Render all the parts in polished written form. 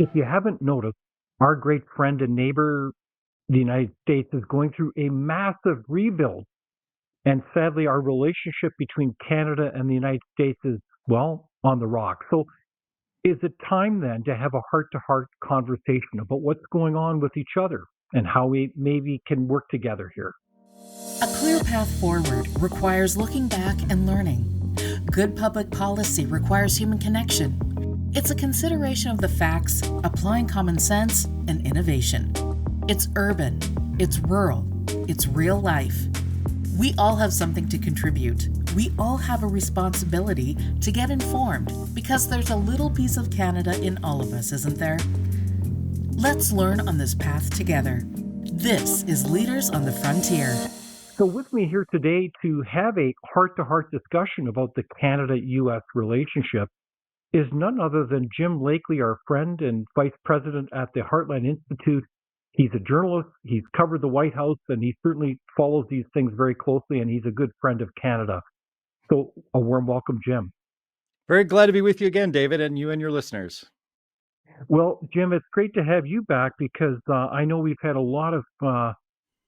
If you haven't noticed, our great friend and neighbor, the United States, is going through a massive rebuild. And sadly, our relationship between Canada and the United States is, well, on the rock. So is it time then to have a heart to heart conversation about what's going on with each other and how we maybe can work together here? A clear path forward requires looking back and learning. Good public policy requires human connection. It's a consideration of the facts, applying common sense, and innovation. It's urban, it's rural, it's real life. We all have something to contribute. We all have a responsibility to get informed because there's a little piece of Canada in all of us, isn't there? Let's learn on this path together. This is Leaders on the Frontier. So, with me here today to have a heart to heart discussion about the Canada-U.S. relationship is none other than Jim Lakely, our friend and vice president at the Heartland Institute. He's a journalist, he's covered the White House, and he certainly follows these things very closely, and he's a good friend of Canada. So, a warm welcome, Jim. Very glad to be with you again, David, and you and your listeners. Well, Jim, it's great to have you back because I know we've had a lot of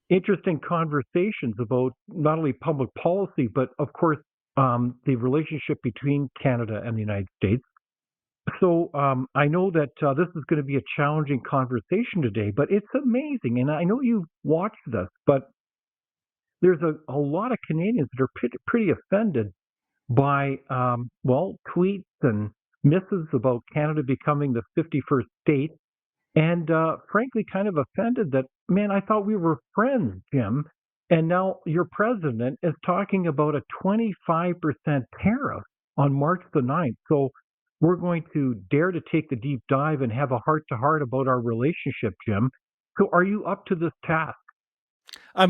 interesting conversations about not only public policy, but of course, the relationship between Canada and the United States. So I know that this is going to be a challenging conversation today, but it's amazing. And I know you've watched this, but there's a lot of Canadians that are pretty offended by, tweets and missives about Canada becoming the 51st state. And frankly, kind of offended that, man, I thought we were friends, Jim. And now your president is talking about a 25% tariff on March the 9th. So we're going to dare to take the deep dive and have a heart to heart about our relationship, Jim. So are you up to this task?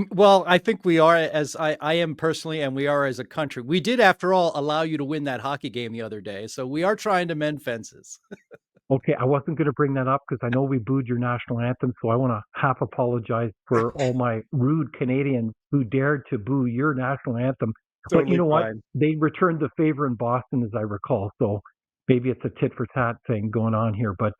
Well, I think we are, as I am personally, and we are as a country. We did, after all, allow you to win that hockey game the other day. So we are trying to mend fences. Okay, I wasn't going to bring that up because I know we booed your national anthem, so I want to half apologize for all my rude Canadians who dared to boo your national anthem. But you Totally know what? fine. They returned the favor in Boston, as I recall. So maybe it's a tit for tat thing going on here. But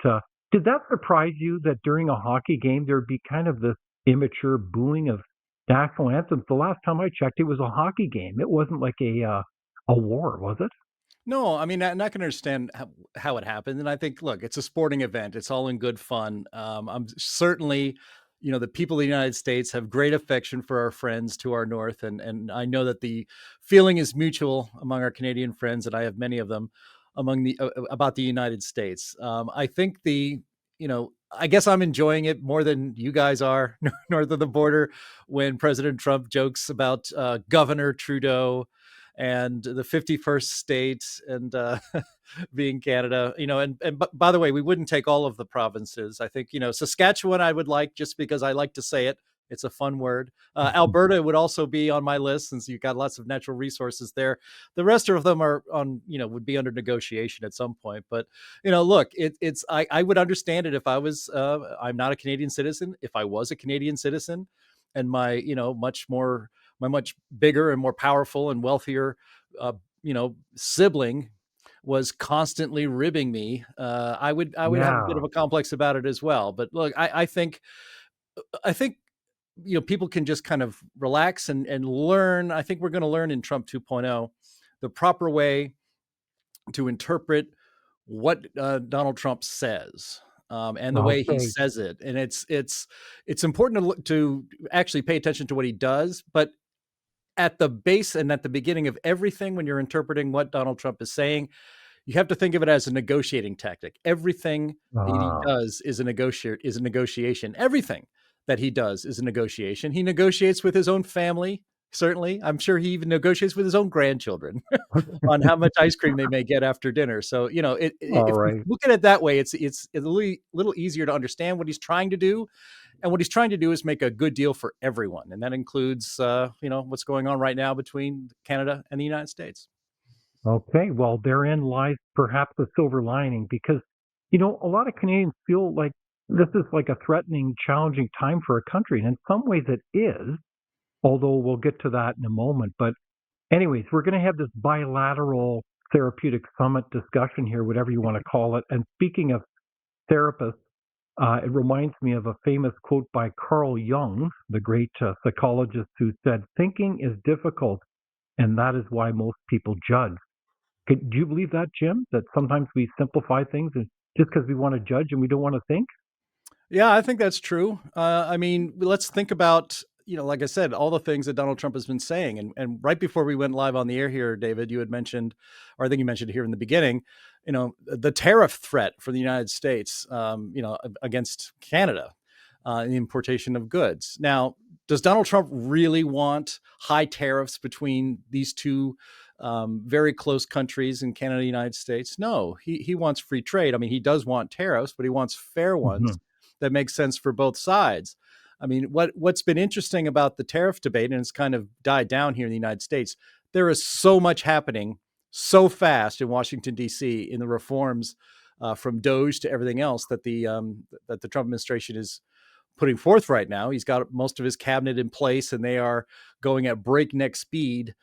did that surprise you that during a hockey game there'd be kind of this immature booing of national anthems? The last time I checked, it was a hockey game. It wasn't like a war, was it? No, I mean, I'm not going to understand how it happened. And I think, look, it's a sporting event. It's all in good fun. I'm certainly, the people of the United States have great affection for our friends to our north. And I know that the feeling is mutual among our Canadian friends, and I have many of them about the United States. I think I guess I'm enjoying it more than you guys are north of the border when President Trump jokes about Governor Trudeau and the 51st state and being Canada, and by the way, we wouldn't take all of the provinces. I think, Saskatchewan, I would like just because I like to say it. It's a fun word. Alberta would also be on my list since you've got lots of natural resources there. The rest of them are would be under negotiation at some point. But, look, I would understand it if I was, I'm not a Canadian citizen. If I was a Canadian citizen and my much bigger and more powerful and wealthier, sibling was constantly ribbing me, I would have a bit of a complex about it as well. But look, I think people can just kind of relax and learn. I think we're going to learn in Trump 2.0 the proper way to interpret what Donald Trump says. And the way he says it, and it's important to actually pay attention to what he does. But at the base and at the beginning of everything, when you're interpreting what Donald Trump is saying, you have to think of it as a negotiating tactic. Everything that he does is a negotiation. Everything that he does is a negotiation. He negotiates with his own family. Certainly, I'm sure he even negotiates with his own grandchildren on how much ice cream they may get after dinner. So, if you look at it that way, it's a little easier to understand what he's trying to do. And what he's trying to do is make a good deal for everyone. And that includes, what's going on right now between Canada and the United States. Okay, well, therein lies perhaps the silver lining because, a lot of Canadians feel like this is like a threatening, challenging time for a country. And in some ways it is, although we'll get to that in a moment. But anyways, we're going to have this bilateral therapeutic summit discussion here, whatever you want to call it. And speaking of therapist. It reminds me of a famous quote by Carl Jung, the great psychologist, who said, "Thinking is difficult, and that is why most people judge." Do you believe that, Jim? That sometimes we simplify things and just because we want to judge and we don't want to think? Yeah, I think that's true. I mean, let's think about, like I said, all the things that Donald Trump has been saying. And right before we went live on the air here, David, you had mentioned, or I think you mentioned here in the beginning, the tariff threat for the United States, against Canada, the importation of goods. Now, does Donald Trump really want high tariffs between these two very close countries in Canada and the United States? No, he wants free trade. I mean, he does want tariffs, but he wants fair Hmm. ones that make sense for both sides. I mean, what's been interesting about the tariff debate, and it's kind of died down here in the United States, there is so much happening so fast in Washington D.C. in the reforms from DOGE to everything else that the Trump administration is putting forth right now. He's got most of his cabinet in place, and they are going at breakneck speed,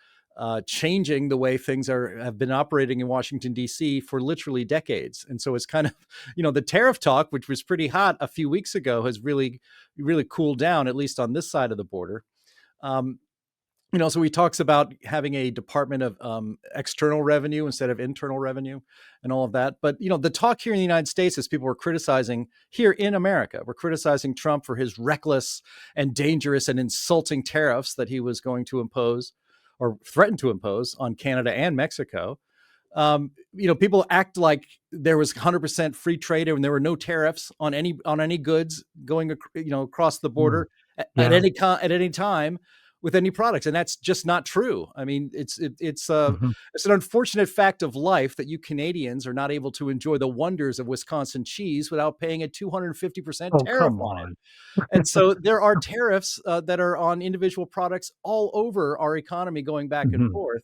changing the way things have been operating in Washington D.C. for literally decades. And so it's kind of, the tariff talk, which was pretty hot a few weeks ago, has really, really cooled down, at least on this side of the border. Um, so he talks about having a department of external revenue instead of internal revenue and all of that. But, the talk here in the United States is people were criticizing here in America. We're criticizing Trump for his reckless and dangerous and insulting tariffs that he was going to impose or threatened to impose on Canada and Mexico. People act like there was 100% free trade and there were no tariffs on any goods going, across the Mm. border Yeah. at any time with any products, and that's just not true. I mean, Hmm. it's an unfortunate fact of life that you Canadians are not able to enjoy the wonders of Wisconsin cheese without paying a 250% Oh, tariff come on it. on. And so there are tariffs that are on individual products all over our economy going back and Hmm. forth.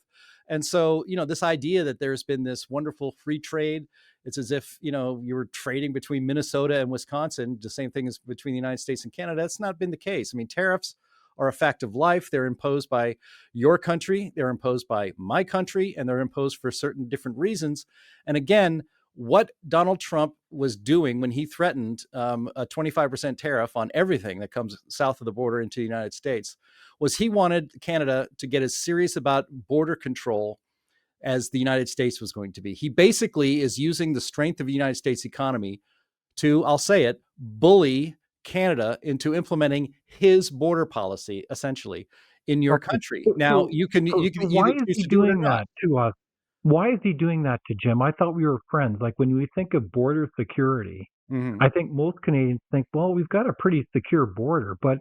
And so, this idea that there's been this wonderful free trade, it's as if, you were trading between Minnesota and Wisconsin, the same thing as between the United States and Canada. That's not been the case. I mean, tariffs are a fact of life. They're imposed by your country, they're imposed by my country, and they're imposed for certain different reasons. And again, what Donald Trump was doing when he threatened a 25% tariff on everything that comes south of the border into the United States was he wanted Canada to get as serious about border control as the United States was going to be. He basically is using the strength of the United States economy to, I'll say it, bully Canada into implementing his border policy, essentially, in your Okay. country. So, Now, so, you can so, you so can why either is choose he to do it or doing not. that to us? Why is he doing that to Jim? I thought we were friends. Like when we think of border security, Mhm. I think most Canadians think, well, we've got a pretty secure border, but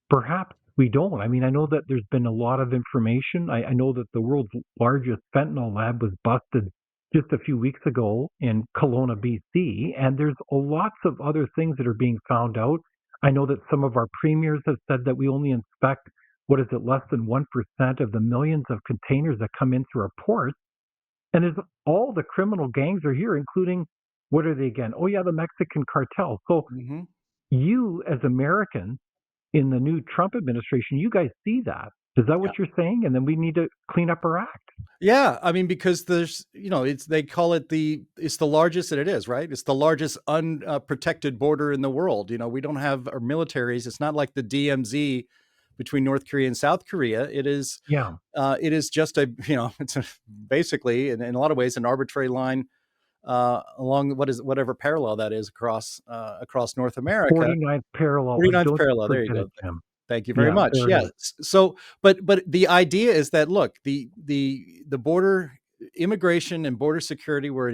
perhaps we don't. I mean, I know that there's been a lot of information. I know that the world's largest fentanyl lab was busted just a few weeks ago in Kelowna, BC, and there's lots of other things that are being found out. I know that some of our premiers have said that we only inspect, what is it, less than 1% of the millions of containers that come in through our ports. And there's all the criminal gangs are here, including, what are they again? Oh, yeah, the Mexican cartel. So Mhm. you, as Americans, in the new Trump administration, you guys see that. Is that what you're saying? And then we need to clean up our act. Yeah, I mean, because there's, it's they call it it's the largest, and it is, right? It's the largest unprotected border in the world. We don't have our militaries. It's not like the DMZ between North Korea and South Korea. Yeah. It is just it's basically in a lot of ways an arbitrary line along whatever parallel that is across North America. 49th parallel. 49th Don't you parallel. There you forget it, go. Jim. Thank you very Yeah, much. there it Yeah. is. So, but the idea is that look, the border immigration and border security were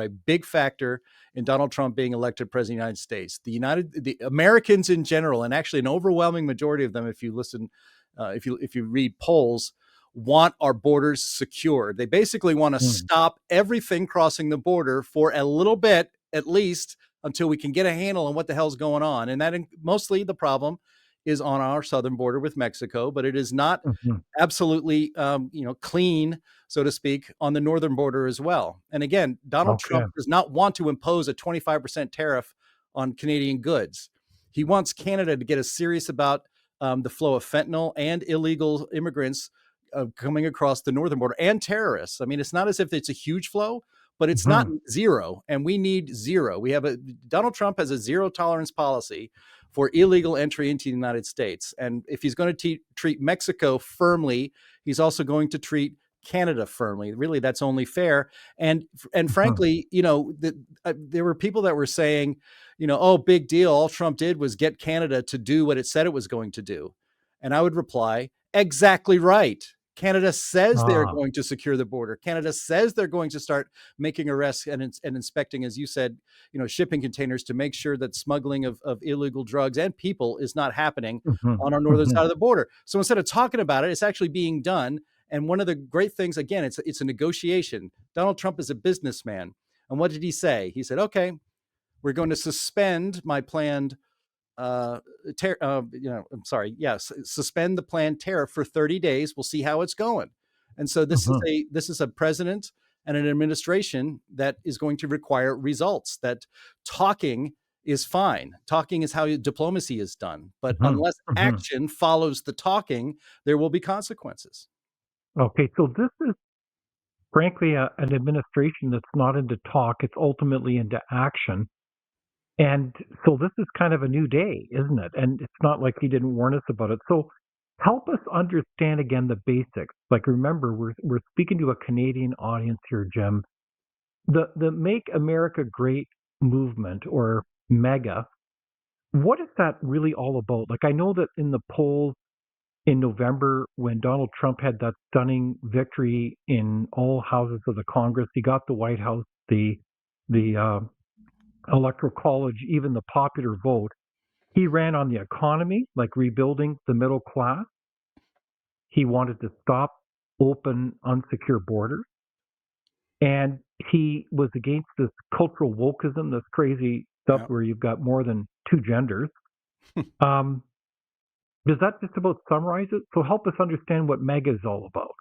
a big factor in Donald Trump being elected president of the United States. The Americans in general, and actually an overwhelming majority of them, if you listen, if you read polls, want our borders secured. They basically want to Mm, stop everything crossing the border for a little bit, at least, until we can get a handle on what the hell's going on. And that mostly the problem is on our southern border with Mexico, but it is not mhm. absolutely clean, so to speak, on the northern border as well. And again, Donald Okay. Trump does not want to impose a 25% tariff on Canadian goods. He wants Canada to get as serious about the flow of fentanyl and illegal immigrants coming across the northern border and terrorists. I mean, it's not as if it's a huge flow, but it's not Hmm. zero, and we need zero. Donald Trump has a zero tolerance policy for illegal entry into the United States. And if he's going to treat Mexico firmly, he's also going to treat Canada firmly. Really, that's only fair. And Hmm. frankly, there were people that were saying, oh, big deal. All Trump did was get Canada to do what it said it was going to do. And I would reply, exactly right. Canada says they're Ah. going to secure the border. Canada says they're going to start making arrests and inspecting, as you said, shipping containers to make sure that smuggling of illegal drugs and people is not happening Hmm. on our northern Hmm. side of the border. So instead of talking about it, it's actually being done. And one of the great things, again, it's a negotiation. Donald Trump is a businessman. And what did he say? He said, okay, we're going to suspend my planned I'm sorry. Yes, suspend the planned tariff for 30 days. We'll see how it's going. And so Hmm. this is a president and an administration that is going to require results. That talking is fine. Talking is how diplomacy is done. But Hmm. unless Hmm. action follows the talking, there will be consequences. Okay, so this is frankly an administration that's not into talk; it's ultimately into action. And so this is kind of a new day, isn't it? And it's not like he didn't warn us about it. So help us understand again the basics. Like remember, we're speaking to a Canadian audience here, Jim. The Make America Great movement or MAGA, what is that really all about? Like I know that in the polls in November when Donald Trump had that stunning victory in all houses of the Congress, he got the White House, the electoral college, even the popular vote. He ran on the economy, like rebuilding the middle class. He wanted to stop open, unsecure borders. And he was against this cultural wokeism, this crazy stuff Yeah. where you've got more than two genders. Um, does that just about summarize it? So help us understand what MAGA is all about.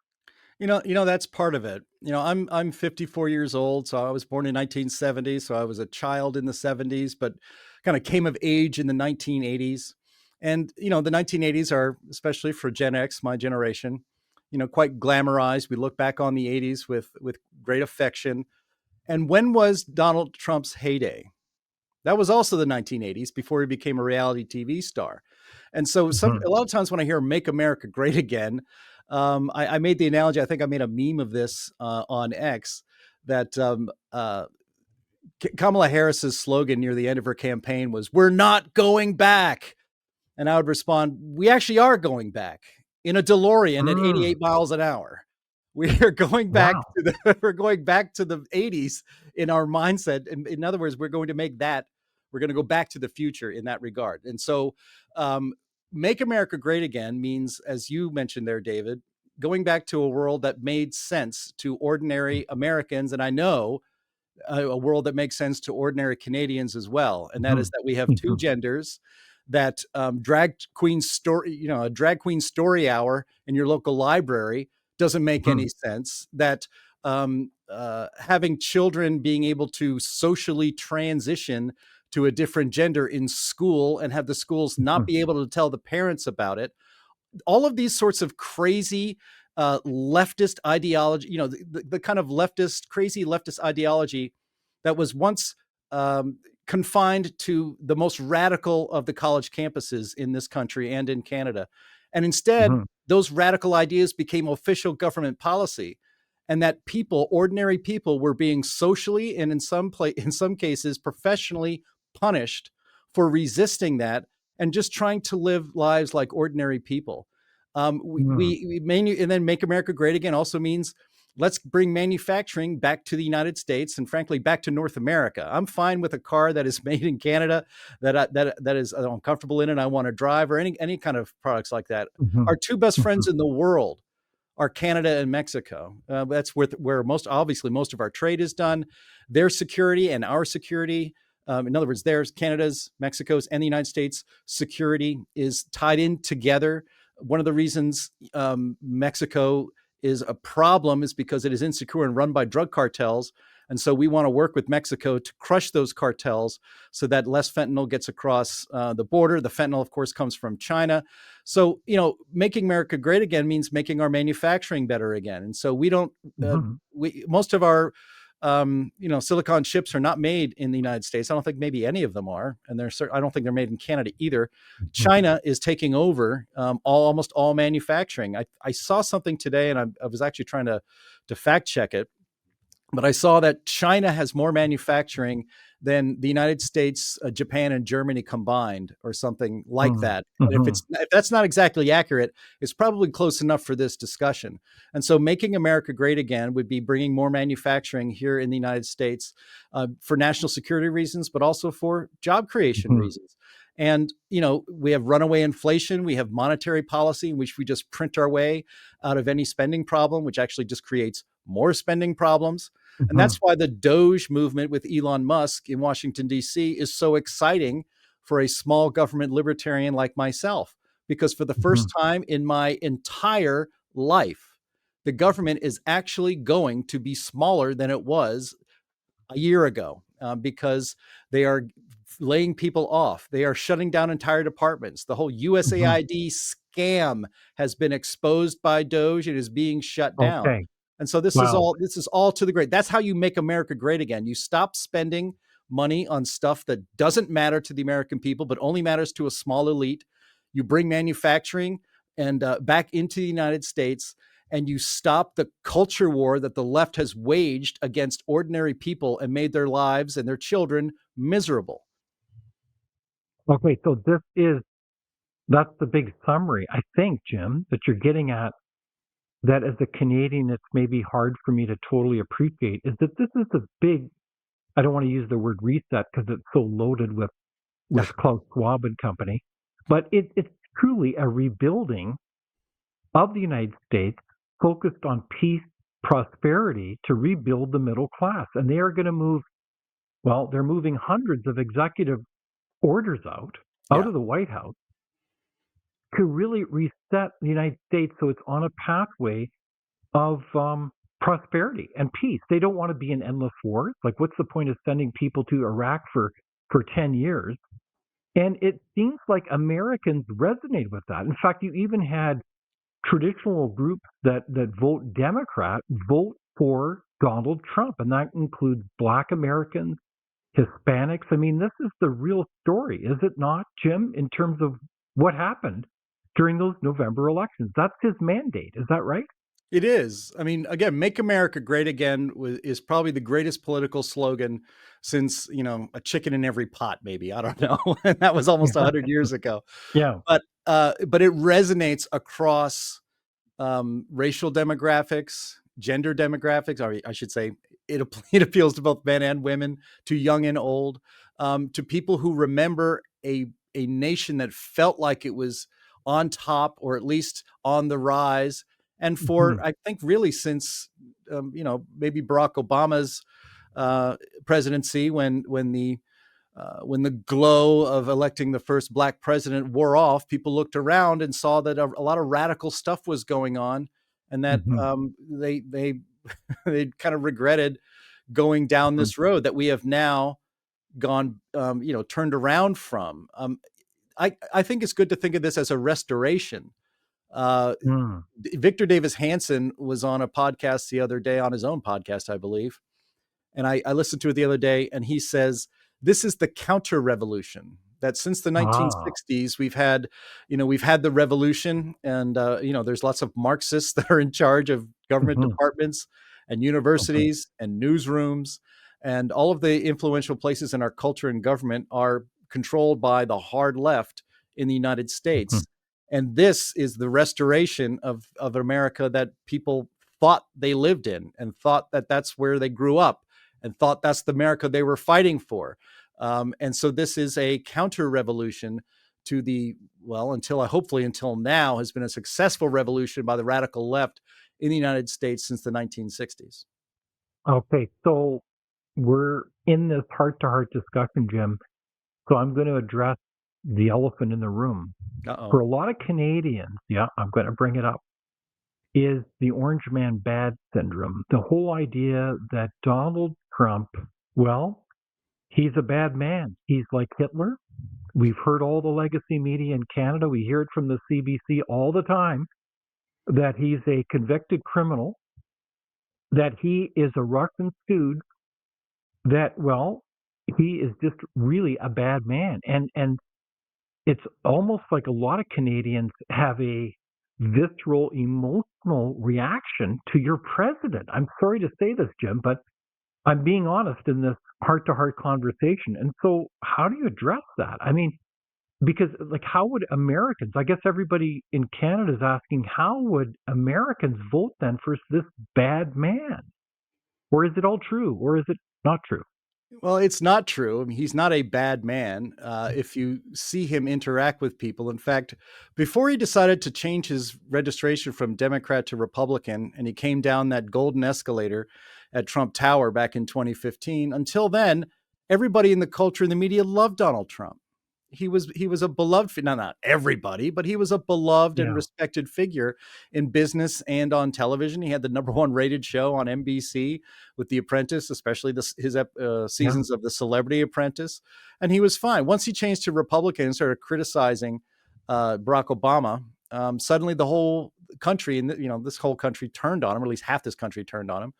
That's part of it. I'm 54 years old, so I was born in 1970, so I was a child in the 70s, but kind of came of age in the 1980s. And the 1980s are, especially for Gen X, my generation, quite glamorized. We look back on the 80s with great affection. And when was Donald Trump's heyday? That was also the 1980s before he became a reality TV star. And so Hmm. a lot of times when I hear "Make America Great Again," I made the analogy. I think I made a meme of this on X that Kamala Harris's slogan near the end of her campaign was "We're not going back," and I would respond, "We actually are going back in a DeLorean at Mm. 88 miles an hour. We are going back Wow. to the we're going back to the 80s in our mindset. In other words, we're going to make that we're going to go back to the future in that regard. And so, um, make America great again means, as you mentioned there, David, going back to a world that made sense to ordinary Americans, and I know a world that makes sense to ordinary Canadians as well. And that Hmm. is that we have two Hmm. genders, that a drag queen story hour in your local library doesn't make Hmm. any sense. That having children being able to socially transition to a different gender in school and have the schools not Hmm. be able to tell the parents about it, all of these sorts of crazy leftist ideology, the kind of crazy leftist ideology that was once confined to the most radical of the college campuses in this country and in Canada. And instead, Hmm. those radical ideas became official government policy. And that ordinary people, were being socially and in some cases professionally punished for resisting that and just trying to live lives like ordinary people. Hmm. And then Make America Great Again also means let's bring manufacturing back to the United States and frankly back to North America. I'm fine with a car that is made in Canada that is I'm comfortable in and I want to drive, or any kind of products like that. Hmm. Our two best Hmm. friends in the world are Canada and Mexico. That's where most of our trade is done. Their security and our security, in other words, there's Canada's, Mexico's, and the United States security is tied in together. One of the reasons Mexico is a problem is because it is insecure and run by drug cartels. And so we want to work with Mexico to crush those cartels so that less fentanyl gets across the border. The fentanyl, of course, comes from China. So, making America great again means making our manufacturing better again. And so we don't, Hmm. most of our silicon chips are not made in the United States. I don't think maybe any of them are, and I don't think they're made in Canada either. Mhm. China is taking over almost all manufacturing. I saw something today, and I was actually trying to fact check it, but I saw that China has more manufacturing than the United States, Japan, and Germany combined, or something like Mm. that. And Mhm. if that's not exactly accurate, it's probably close enough for this discussion. And so, making America great again would be bringing more manufacturing here in the United States for national security reasons, but also for job creation Mhm. reasons. And we have runaway inflation, we have monetary policy in which we just print our way out of any spending problem, which actually just creates more spending problems. And that's Mhm. why the D.O.G.E movement with Elon Musk in Washington, D.C. is so exciting for a small government libertarian like myself. Because for the Mhm. first time in my entire life, the government is actually going to be smaller than it was a year ago, because they are laying people off. They are shutting down entire departments. The whole Mhm. USAID scam has been exposed by D.O.G.E. and is being shut down. Okay. And so Wow. this is all to the great. That's how you make America great again. You stop spending money on stuff that doesn't matter to the American people, but only matters to a small elite. You bring manufacturing and back into the United States, and you stop the culture war that the left has waged against ordinary people and made their lives and their children miserable. Okay. So that's the big summary, I think, Jim, that you're getting at. That as a Canadian, it's maybe hard for me to totally appreciate is that this is a big. I don't want to use the word reset because it's so loaded with Klaus Schwab and company, but it's truly a rebuilding of the United States focused on peace, prosperity to rebuild the middle class. And they are going to move, well, they're moving hundreds of executive orders out Yeah. of the White House to really reset the United States so it's on a pathway of prosperity and peace. They don't want to be in endless wars. Like, what's the point of sending people to Iraq for 10 years? And it seems like Americans resonate with that. In fact, you even had traditional groups that vote Democrat vote for Donald Trump, and that includes Black Americans, Hispanics. I mean, this is the real story, is it not, Jim? In terms of what happened during those November elections, that's his mandate. Is that right? It is. I mean, again, "Make America Great Again" is probably the greatest political slogan since, a chicken in every pot, maybe. I don't know. And that was almost 100 years ago. Yeah. But it resonates across racial demographics, gender demographics, or I should say, it appeals to both men and women, to young and old, to people who remember a nation that felt like it was on top, or at least on the rise. And for, Mhm. I think, really since maybe Barack Obama's presidency, when the glow of electing the first Black president wore off, people looked around and saw that a lot of radical stuff was going on, and that Mhm. they they kind of regretted going down Mhm. this road that we have now gone, turned around from. I think it's good to think of this as a restoration. Uh, Mm. Victor Davis Hanson was on a podcast the other day, on his own podcast, I believe, and I listened to it the other day, and he says this is the counter revolution. That since the Ah. 1960s, we've had the revolution, and there's lots of Marxists that are in charge of government Mhm. departments and Mhm. universities and newsrooms, and all of the influential places in our culture and government are controlled by the hard left in the United Mhm. States. And this is the restoration of America that people thought they lived in, and thought that that's where they grew up, and thought that's the America they were fighting for. And so this is a counter revolution to the, well, hopefully until now, has been a successful revolution by the radical left in the United States since the 1960s. Okay, so we're in this heart-to-heart discussion, Jim. So I'm going to address the elephant in the room. For Uh-oh. a lot of Canadians, yeah, I'm going to bring it up, is the orange man bad syndrome. The whole idea that Donald Trump, well, he's a bad man. He's like Hitler. We've heard all the legacy media in Canada. We hear it from the CBC all the time that he's a convicted criminal, that he is a Russian stooge that, well, he is just really a bad man. And it's almost like a lot of Canadians have a visceral emotional reaction to your president. I'm sorry to say this, Jim, but I'm being honest in this heart to heart conversation. And so how do you address that? I mean, because like how would Americans, I guess everybody in Canada is asking, how would Americans vote then for this bad man? Or is it all true? Or is it not true? Well, it's not true. I mean, he's not a bad man. If you see him interact with people, in fact, before he decided to change his registration from Democrat to Republican, and he came down that golden escalator at Trump Tower back in 2015, until then, everybody in the culture and the media loved Donald Trump. He was a beloved, not everybody, but he was a beloved and Yeah. respected figure in business and on television. He had the number one rated show on NBC with The Apprentice, especially his Yeah. seasons of The Celebrity Apprentice, and he was fine. Once he changed to Republican and started criticizing Barack Obama, suddenly the whole country and this whole country turned on him, or at least half this country turned on him,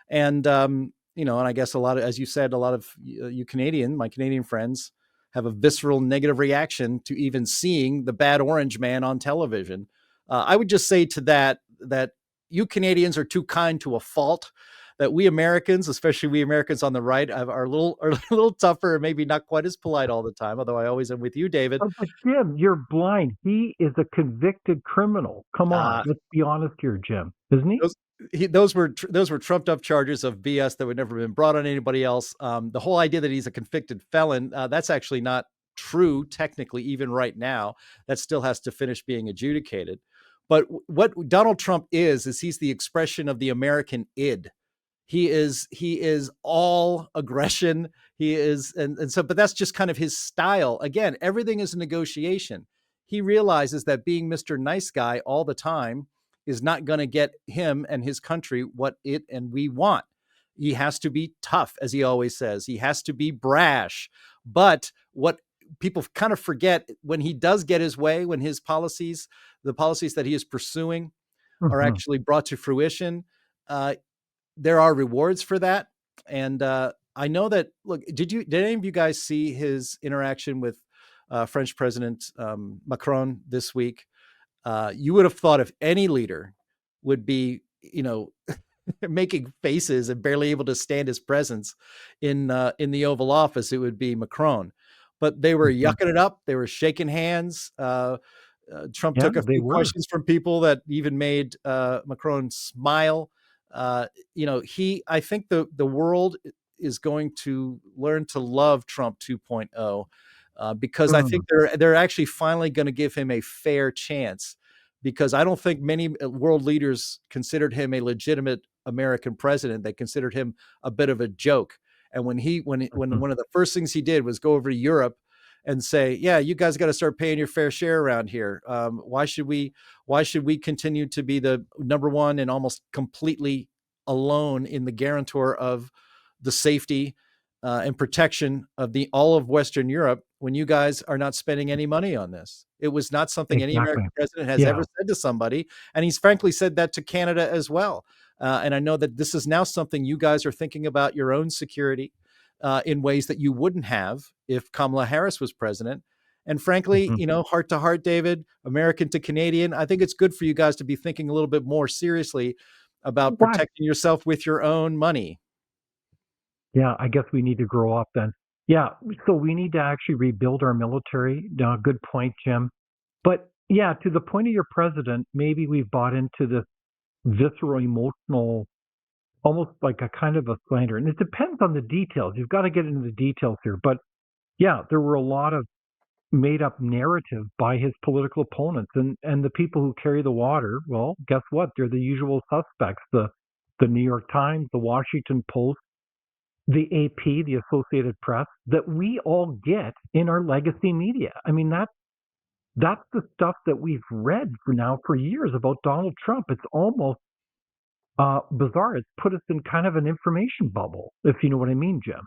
and and I guess a lot of, as you said, a lot of my Canadian friends have a visceral negative reaction to even seeing the bad orange man on television. I would just say to that you Canadians are too kind to a fault. That we Americans, especially we Americans on the right, are a little tougher and maybe not quite as polite all the time. Although I always am with you, David. But Jim, you're blind. He is a convicted criminal. Come on, Uh, let's be honest here, Jim, isn't he? those those were trumped up charges of BS that would never been brought on anybody else. The whole idea that he's a convicted felon, that's actually not true technically, even right now. That still has to finish being adjudicated. But what Donald Trump is he's the expression of the American id. He is all aggression. He is, and so, but that's just kind of his style. Again, everything is a negotiation. He realizes that being Mr. Nice Guy all the time is not going to get him and his country what it and we want. He has to be tough, as he always says. He has to be brash. But what people kind of forget, when he does get his way, when the policies that he is pursuing are Mhm. actually brought to fruition, uh, there are rewards for that. And I know that. Look, did any of you guys see his interaction with French President Macron this week? You would have thought if any leader would be, making faces and barely able to stand his presence in the Oval Office, it would be Macron. But they were Mhm. yucking it up. They were shaking hands. Trump Yeah, took a they few were. questions from people that even made Macron smile. I think the world is going to learn to love Trump 2.0, because I think Mm. they're actually finally going to give him a fair chance, because I don't think many world leaders considered him a legitimate American president. They considered him a bit of a joke. And when Mhm. one of the first things he did was go over to Europe and say, "Yeah, you guys got to start paying your fair share around here. Why should we continue to be the number one and almost completely alone in the guarantor of the safety and protection of the all of Western Europe when you guys are not spending any money on this?" It was not something any Exactly. American president has ever Yeah. said to somebody, and he's frankly said that to Canada as well. And I know that this is now something you guys are thinking about your own security in ways that you wouldn't have if Kamala Harris was president. And frankly, Mhm. heart to heart, David, American to Canadian, I think it's good for you guys to be thinking a little bit more seriously about What? protecting yourself with your own money. Yeah, I guess we need to grow up then. Yeah, so we need to actually rebuild our military. Good point, Jim. But yeah, to the point of your president, maybe we've bought into this visceral, emotional, almost like a kind of a slander. And it depends on the details. You've got to get into the details here. But yeah, there were a lot of made up narrative by his political opponents, and the people who carry the water, well, guess what? They're the usual suspects. The New York Times, the Washington Post, the AP, the Associated Press, that we all get in our legacy media. I mean, that's the stuff that we've read for years about Donald Trump. It's almost bizarre. It's put us in kind of an information bubble, if you know what I mean, Jim.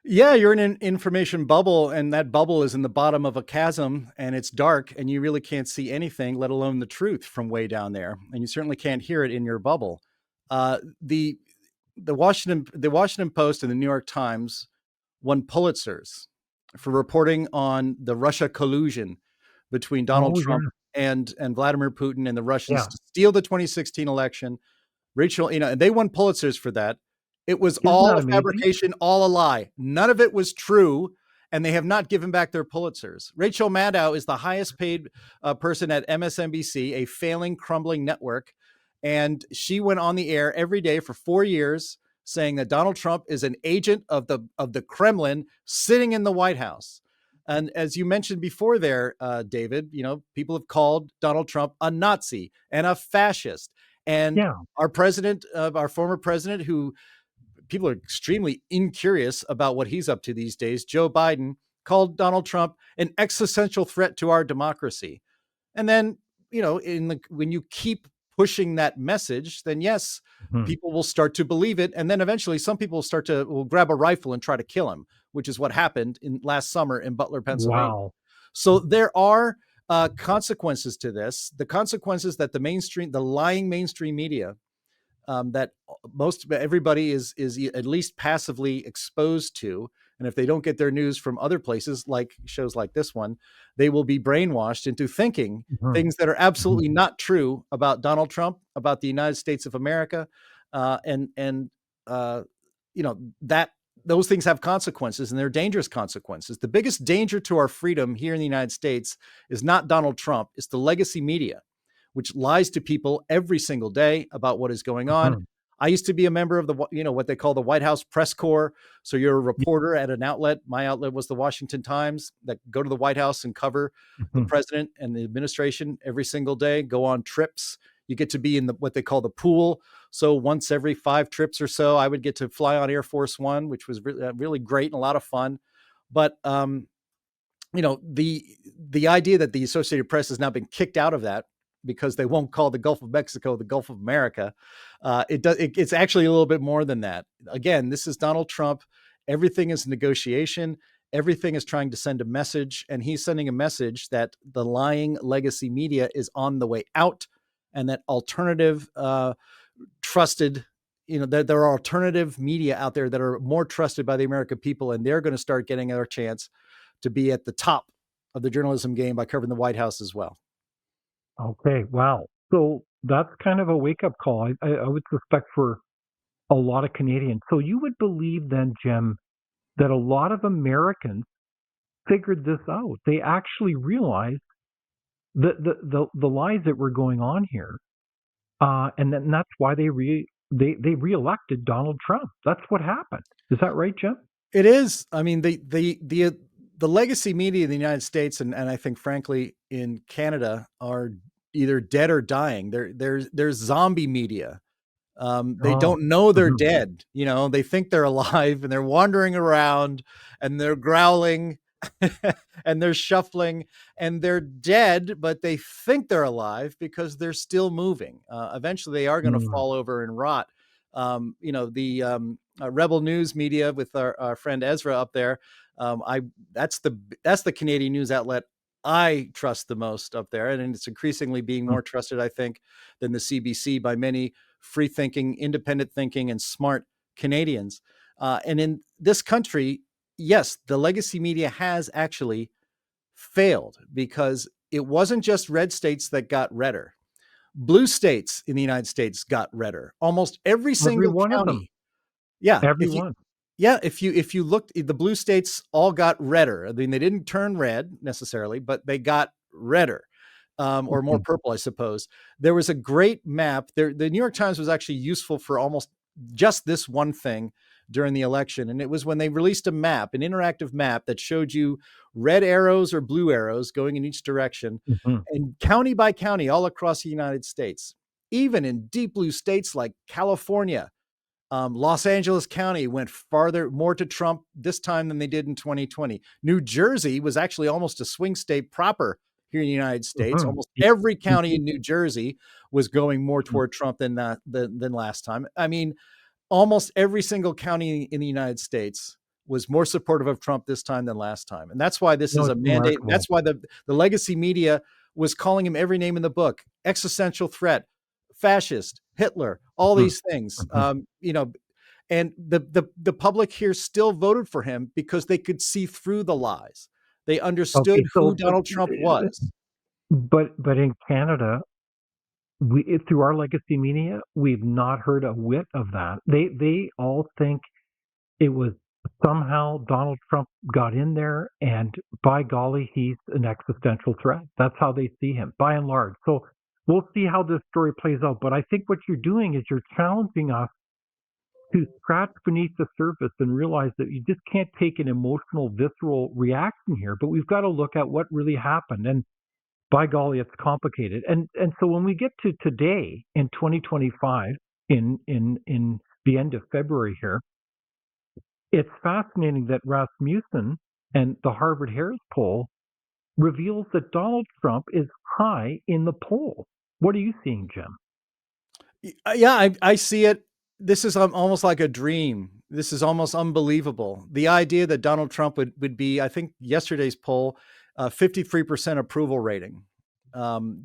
Yeah, you're in an information bubble, and that bubble is in the bottom of a chasm, and it's dark, and you really can't see anything, let alone the truth from way down there. And you certainly can't hear it in your bubble. The the Washington Post and the New York Times won Pulitzers for reporting on the Russia collusion between Donald Oh Trump yeah, and Vladimir Putin and the Russians yeah. to steal the 2016 election. Rachel, and they won Pulitzers for that. It was Isn't all that a amazing? fabrication, all a lie. None of it was true, and they have not given back their Pulitzers. Rachel Maddow is the highest paid person at MSNBC, a failing, crumbling network, and she went on the air every day for 4 years saying that Donald Trump is an agent of the Kremlin sitting in the White House. And as you mentioned before there, David, people have called Donald Trump a Nazi and a fascist. And Yeah. our former president, who people are extremely incurious about what he's up to these days, Joe Biden, called Donald Trump an existential threat to our democracy. And then, when you keep pushing that message, then yes, Mhm. people will start to believe it. And then eventually some people will grab a rifle and try to kill him, which is what happened in last summer in Butler, Pennsylvania. Wow. So there are consequences to this. The consequences that the lying mainstream media, that most everybody is at least passively exposed to. And if they don't get their news from other places, like shows like this one, they will be brainwashed into thinking Mhm. things that are Mhm. absolutely not true about Donald Trump, about the United States of America, and uh, that those things have consequences, and they're dangerous consequences. The biggest danger to our freedom here in the United States is not Donald Trump; it's the legacy media, which lies to people every single day about what is going on. Mhm. I used to be a member of what they call the White House press corps. So you're a Yeah. reporter at an outlet. My outlet was the Washington Times, that go to the White House and cover the Mhm. president and the administration every single day, go on trips. You get to be in what they call the pool. So once every 5 trips or so, I would get to fly on Air Force One, which was really great and a lot of fun. But the idea that the Associated Press has now been kicked out of that because they won't call the Gulf of Mexico the Gulf of America. It's actually a little bit more than that. Again, this is Donald Trump. Everything is negotiation. Everything is trying to send a message, and he's sending a message that the lying legacy media is on the way out, and that alternative, trusted, there are alternative media out there that are more trusted by the American people, and they're going to start getting their chance to be at the top of the journalism game by covering the White House as well. Okay. Wow. So that's kind of a wake up call. I would suspect for a lot of Canadians. So you would believe then, Jim, that a lot of Americans figured this out. They actually realized the lies that were going on here, and that's why they reelected Donald Trump. That's what happened. Is that right, Jim? It is. I mean, the legacy media in the United States, and I think frankly in Canada, are either dead or dying. They're zombie media. They Oh. don't know they're Mhm. dead. They think they're alive, and they're wandering around, and they're growling and they're shuffling, and they're dead, but they think they're alive because they're still moving. Eventually they are going to Mm. fall over and rot. The Rebel News media with our friend Ezra up there. I that's the Canadian news outlet I trust the most up there, and it's increasingly being Mm. more trusted, I think, than the CBC by many free thinking, independent thinking, and smart Canadians. And in this country, yes, the legacy media has actually failed, because it wasn't just red states that got redder. Blue states in the United States got redder. Almost every Every single one of them. county. Yeah, Every one. if you looked, the blue states all got redder. I mean, they didn't turn red necessarily, but they got redder, or more Mhm. purple, I suppose. There was a great map there. The New York Times was actually useful for almost just this one thing during the election, and it was when they released a map, an interactive map that showed you red arrows or blue arrows going in each direction, Mhm. and county by county all across the United States, even in deep blue states like California. Los Angeles County went more to Trump this time than they did in 2020. New Jersey was actually almost a swing state proper here in the United States. Mhm. Almost Yeah, every me county too. in New Jersey was going more Mhm. toward Trump than last time. I mean, almost every single county in the United States was more supportive of Trump this time than last time. And that's why this No, is a it's mandate. remarkable. That's why the legacy media was calling him every name in the book: existential threat, fascist, Hitler, all Mhm. these things. Mhm. And the public here still voted for him because they could see through the lies. They understood Okay, who so Donald Trump was. but in Canada, through our legacy media, we've not heard a whit of that. They all think it was somehow Donald Trump got in there, and by golly, he's an existential threat. That's how they see him, by and large. So we'll see how this story plays out. But I think what you're doing is you're challenging us to scratch beneath the surface and realize that you just can't take an emotional, visceral reaction here, but we've got to look at what really happened. And by golly, it's complicated. And so when we get to today in 2025, in the end of February here, it's fascinating that Rasmussen and the Harvard Harris poll reveals that Donald Trump is high in the poll. What are you seeing, Jim? Yeah, I see it. This is almost like a dream. This is almost unbelievable. The idea that Donald Trump would be, I think yesterday's poll, 53% approval rating,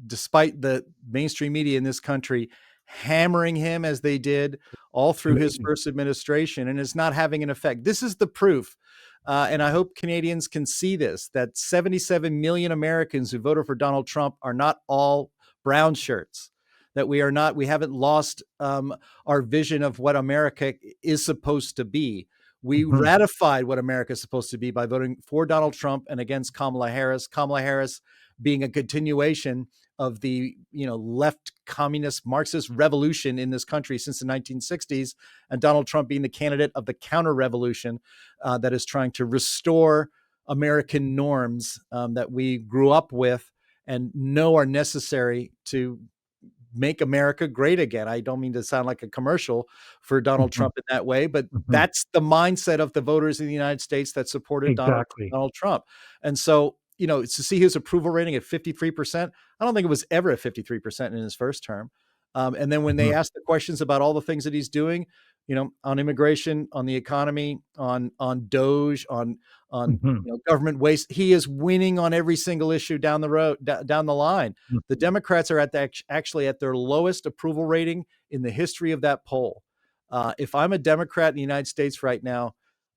despite the mainstream media in this country hammering him as they did all through his first administration, and it's not having an effect. This is the proof. And I hope Canadians can see this, that 77 million Americans who voted for Donald Trump are not all brown shirts, that we haven't lost our vision of what America is supposed to be. We ratified what America is supposed to be by voting for Donald Trump and against Kamala Harris. Kamala Harris being a continuation of the left communist Marxist revolution in this country since the 1960s, and Donald Trump being the candidate of the counter-revolution that is trying to restore American norms that we grew up with and know are necessary to make America great again. I don't mean to sound like a commercial for Donald Trump in that way, but that's the mindset of the voters in the United States that supported Exactly. Donald Trump. And so, to see his approval rating at 53%, I don't think it was ever at 53% in his first term. And then when they asked the questions about all the things that he's doing, on immigration, on the economy, on D.O.G.E, on government waste, he is winning on every single issue down the road, down the line. The Democrats are actually at their lowest approval rating in the history of that poll. If I'm a Democrat in the United States right now,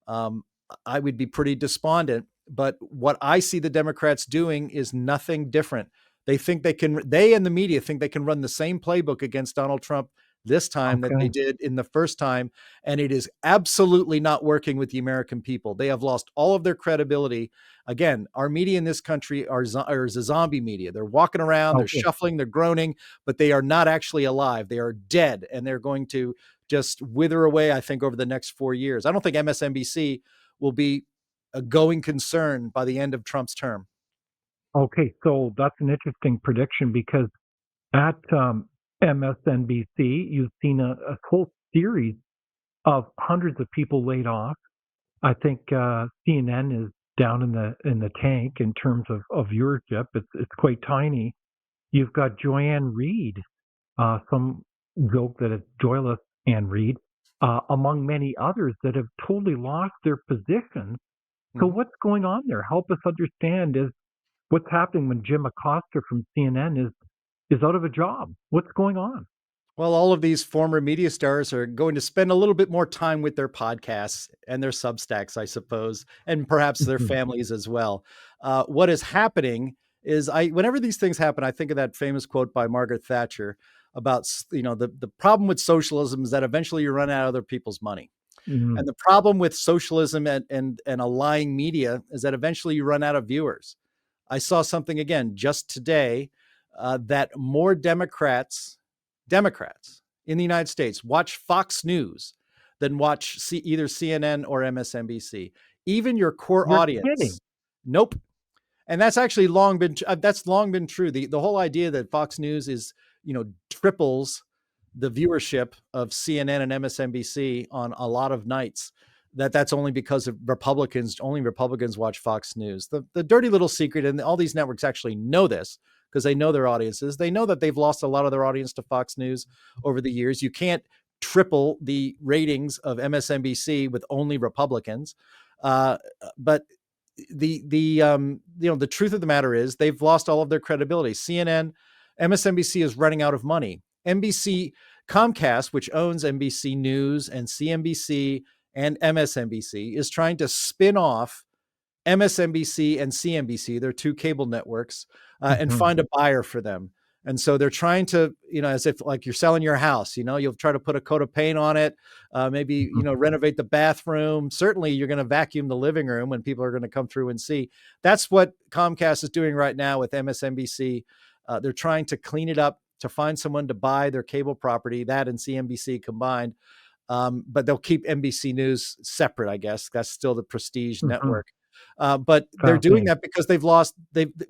I would be pretty despondent. But what I see the Democrats doing is nothing different. They and the media think they can run the same playbook against Donald Trump this time that they did in the first time. And it is absolutely not working with the American people. They have lost all of their credibility. Again, our media in this country is a zombie media. They're walking around, they're shuffling, they're groaning, but they are not actually alive. They are dead, and they're going to just wither away, I think, over the next 4 years. I don't think MSNBC will be a going concern by the end of Trump's term. Okay, so that's an interesting prediction, because at MSNBC, you've seen a whole series of hundreds of people laid off. I think CNN is down in the tank in terms of viewership. It's quite tiny. You've got Joanne Reid, some joke that it's joyless Anne Reid, among many others that have totally lost their positions. So what's going on there? Help us understand what's happening when Jim Acosta from CNN is out of a job. What's going on? Well, all of these former media stars are going to spend a little bit more time with their podcasts and their Substacks, I suppose, and perhaps their families as well. What is happening is whenever these things happen, I think of that famous quote by Margaret Thatcher about, the problem with socialism is that eventually you run out of other people's money. And the problem with socialism and a lying media is that eventually you run out of viewers. I saw something again just today that more Democrats in the United States watch Fox News than watch either CNN or MSNBC. Even your core audience. Kidding. Nope. And that's actually long been true. The whole idea that Fox News is, triples the viewership of CNN and MSNBC on a lot of nights, that's only because of only Republicans watch Fox News. The dirty little secret, and all these networks actually know this because they know their audiences. They know that they've lost a lot of their audience to Fox News over the years. You can't triple the ratings of MSNBC with only Republicans. But the truth of the matter is they've lost all of their credibility. CNN, MSNBC is running out of money. NBC Comcast, which owns NBC News and CNBC and MSNBC, is trying to spin off MSNBC and CNBC, they're two cable networks, and Hmm. find a buyer for them. And so they're trying to, as if like you're selling your house, you'll try to put a coat of paint on it, maybe, renovate the bathroom. Certainly you're going to vacuum the living room when people are going to come through and see. That's what Comcast is doing right now with MSNBC. They're trying to clean it up to find someone to buy their cable property, that and CNBC combined. But they'll keep NBC News separate, I guess. That's still the prestige Hmm. network. But they're doing Fascinating. that because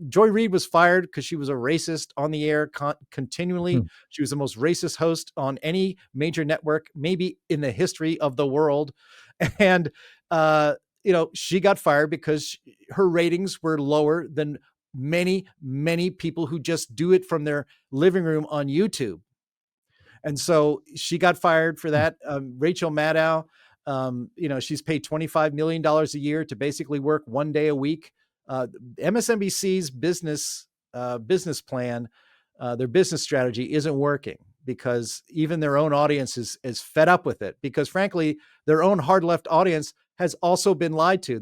Joy Reid was fired because she was a racist on the air continually. Hmm. She was the most racist host on any major network, maybe in the history of the world. And, she got fired because her ratings were lower than many, many people who just do it from their living room on YouTube. And so she got fired for that. Rachel Maddow, she's paid $25 million a year to basically work 1 day a week. MSNBC's business plan, their business strategy isn't working because even their own audience is fed up with it, because frankly, their own hard left audience has also been lied to.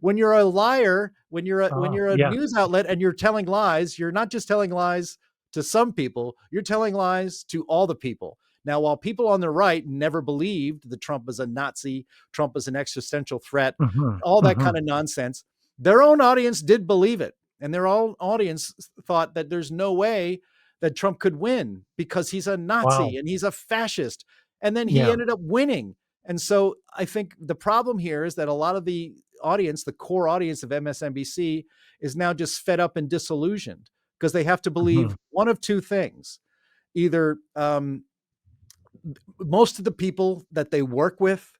When you're a liar, when you're a Yeah. news outlet and you're telling lies, you're not just telling lies to some people, you're telling lies to all the people. Now, while people on the right never believed that Trump was a Nazi, Trump was an existential threat, Hmm. all that Hmm. kind of nonsense, their own audience did believe it. And their own audience thought that there's no way that Trump could win because he's a Nazi Wow. and he's a fascist. And then he Yeah. ended up winning. And so I think the problem here is that a lot of the audience, the core audience of MSNBC, is now just fed up and disillusioned because they have to Hmm. believe one of two things. Either most of the people that they work with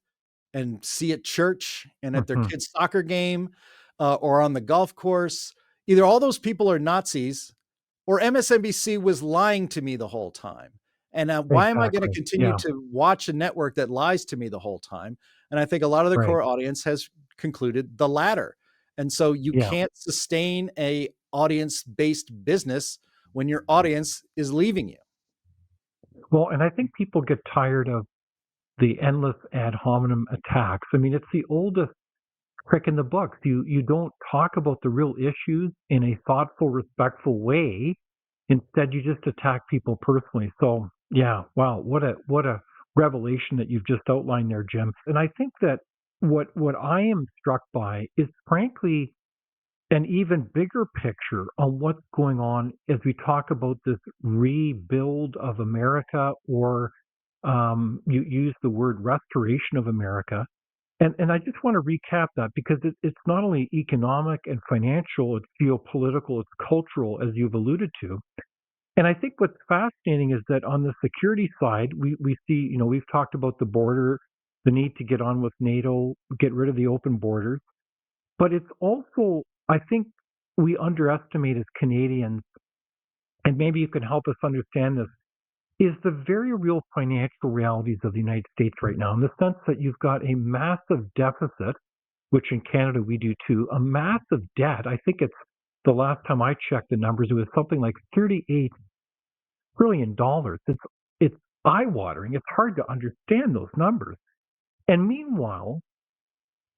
and see at church and at their Hmm. kids' soccer game or on the golf course, either all those people are Nazis or MSNBC was lying to me the whole time. And why am I going to Exactly. continue Yeah. to watch a network that lies to me the whole time? And I think a lot of the Right. core audience has concluded the latter. And so you Yeah. can't sustain a audience-based business when your audience is leaving you. Well, and I think people get tired of the endless ad hominem attacks. I mean, it's the oldest trick in the books. You don't talk about the real issues in a thoughtful, respectful way. Instead, you just attack people personally. So, yeah, wow, what a revelation that you've just outlined there, Jim. And I think that what I am struck by is frankly an even bigger picture on what's going on as we talk about this rebuild of America, or you use the word restoration of America. And I just want to recap that because it's not only economic and financial, it's geopolitical, it's cultural, as you've alluded to. And I think what's fascinating is that on the security side, we see, we've talked about the border, the need to get on with NATO, get rid of the open borders. But it's also, I think, we underestimate as Canadians, and maybe you can help us understand this, is the very real financial realities of the United States right now, in the sense that you've got a massive deficit, which in Canada we do too, a massive debt. I think it's the last time I checked the numbers, it was something like $38 trillion. It's eye-watering. It's hard to understand those numbers. And meanwhile,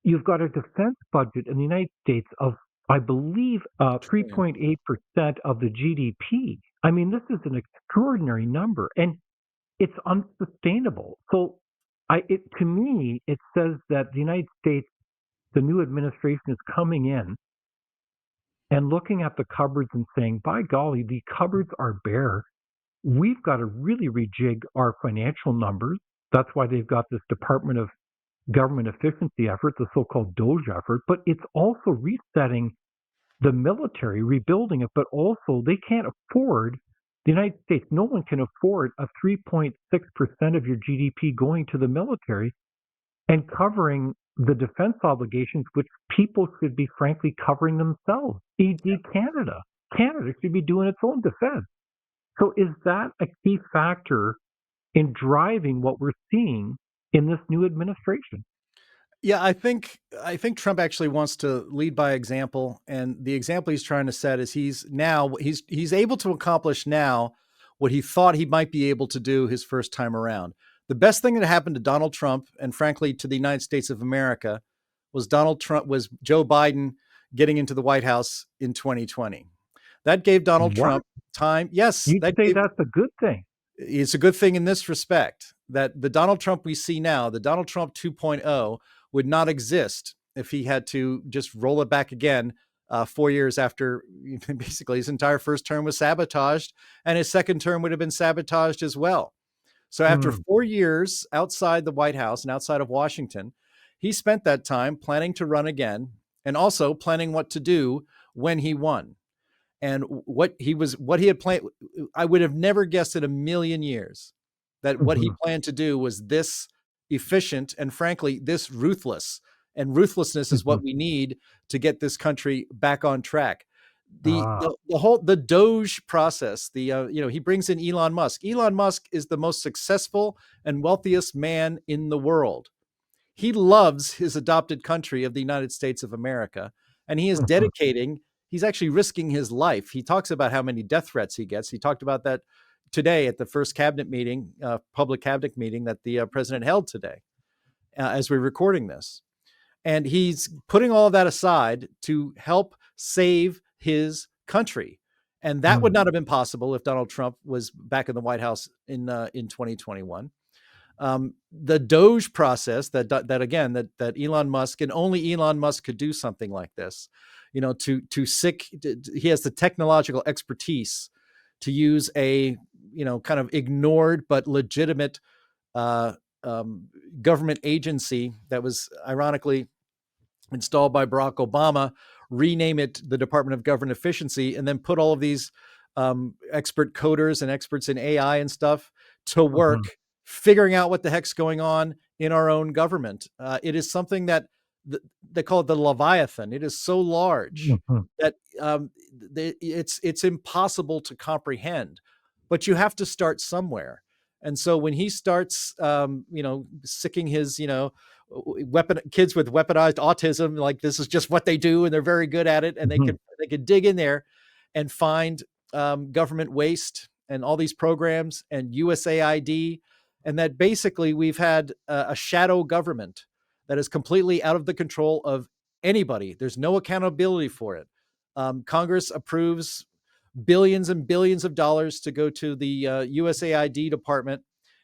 you've got a defense budget in the United States of, I believe, 3.8% of the GDP. I mean, this is an extraordinary number, and it's unsustainable. So, to me, it says that the United States, the new administration is coming in and looking at the cupboards and saying, by golly, the cupboards are bare. We've got to really rejig our financial numbers. That's why they've got this Department of Government Efficiency effort, the so-called D.O.G.E effort, but it's also resetting the military, rebuilding it, but also they can't afford, the United States, no one can afford a 3.6% of your GDP going to the military and covering the defense obligations, which people should be frankly covering themselves, e.g. Canada. Canada should be doing its own defense. So is that a key factor in driving what we're seeing in this new administration? Yeah, I think Trump actually wants to lead by example, and the example he's trying to set is he's able to accomplish now what he thought he might be able to do his first time around. The best thing that happened to Donald Trump, and frankly to the United States of America, was Joe Biden getting into the White House in 2020. That gave Donald What? Trump time. Yes, You'd say that's a good thing. it's a good thing in this respect that the Donald Trump we see now, the Donald Trump 2.0, would not exist if he had to just roll it back again 4 years after basically his entire first term was sabotaged, and his second term would have been sabotaged as well. So after 4 years outside the White House and outside of Washington, he spent that time planning to run again and also planning what to do when he won. And what he had planned, I would have never guessed in a million years that what he planned to do was this efficient and frankly, this ruthless. And ruthlessness is what we need to get this country back on track. The D.O.G.E process, he brings in Elon Musk. Elon Musk is the most successful and wealthiest man in the world. He loves his adopted country of the United States of America, and he is he's actually risking his life. He talks about how many death threats he gets. He talked about that today at the first cabinet meeting, public cabinet meeting that the president held today as we're recording this. And he's putting all of that aside to help save his country. And that would not have been possible if Donald Trump was back in the White House in 2021. The D.O.G.E process that Elon Musk, and only Elon Musk could do something like this, he has the technological expertise to use a, kind of ignored but legitimate government agency that was ironically installed by Barack Obama, rename it the Department of Government Efficiency, and then put all of these expert coders and experts in AI and stuff to work figuring out what the heck's going on in our own government. It is something that they call it the Leviathan. It is so large that it's impossible to comprehend, but you have to start somewhere. And so when he starts, sicking his, kids with weaponized autism, like this is just what they do, and they're very good at it, and they can dig in there and find government waste and all these programs and USAID, and that basically we've had a shadow government that is completely out of the control of anybody. There's no accountability for it. Congress approves billions and billions of dollars to go to the USAID department.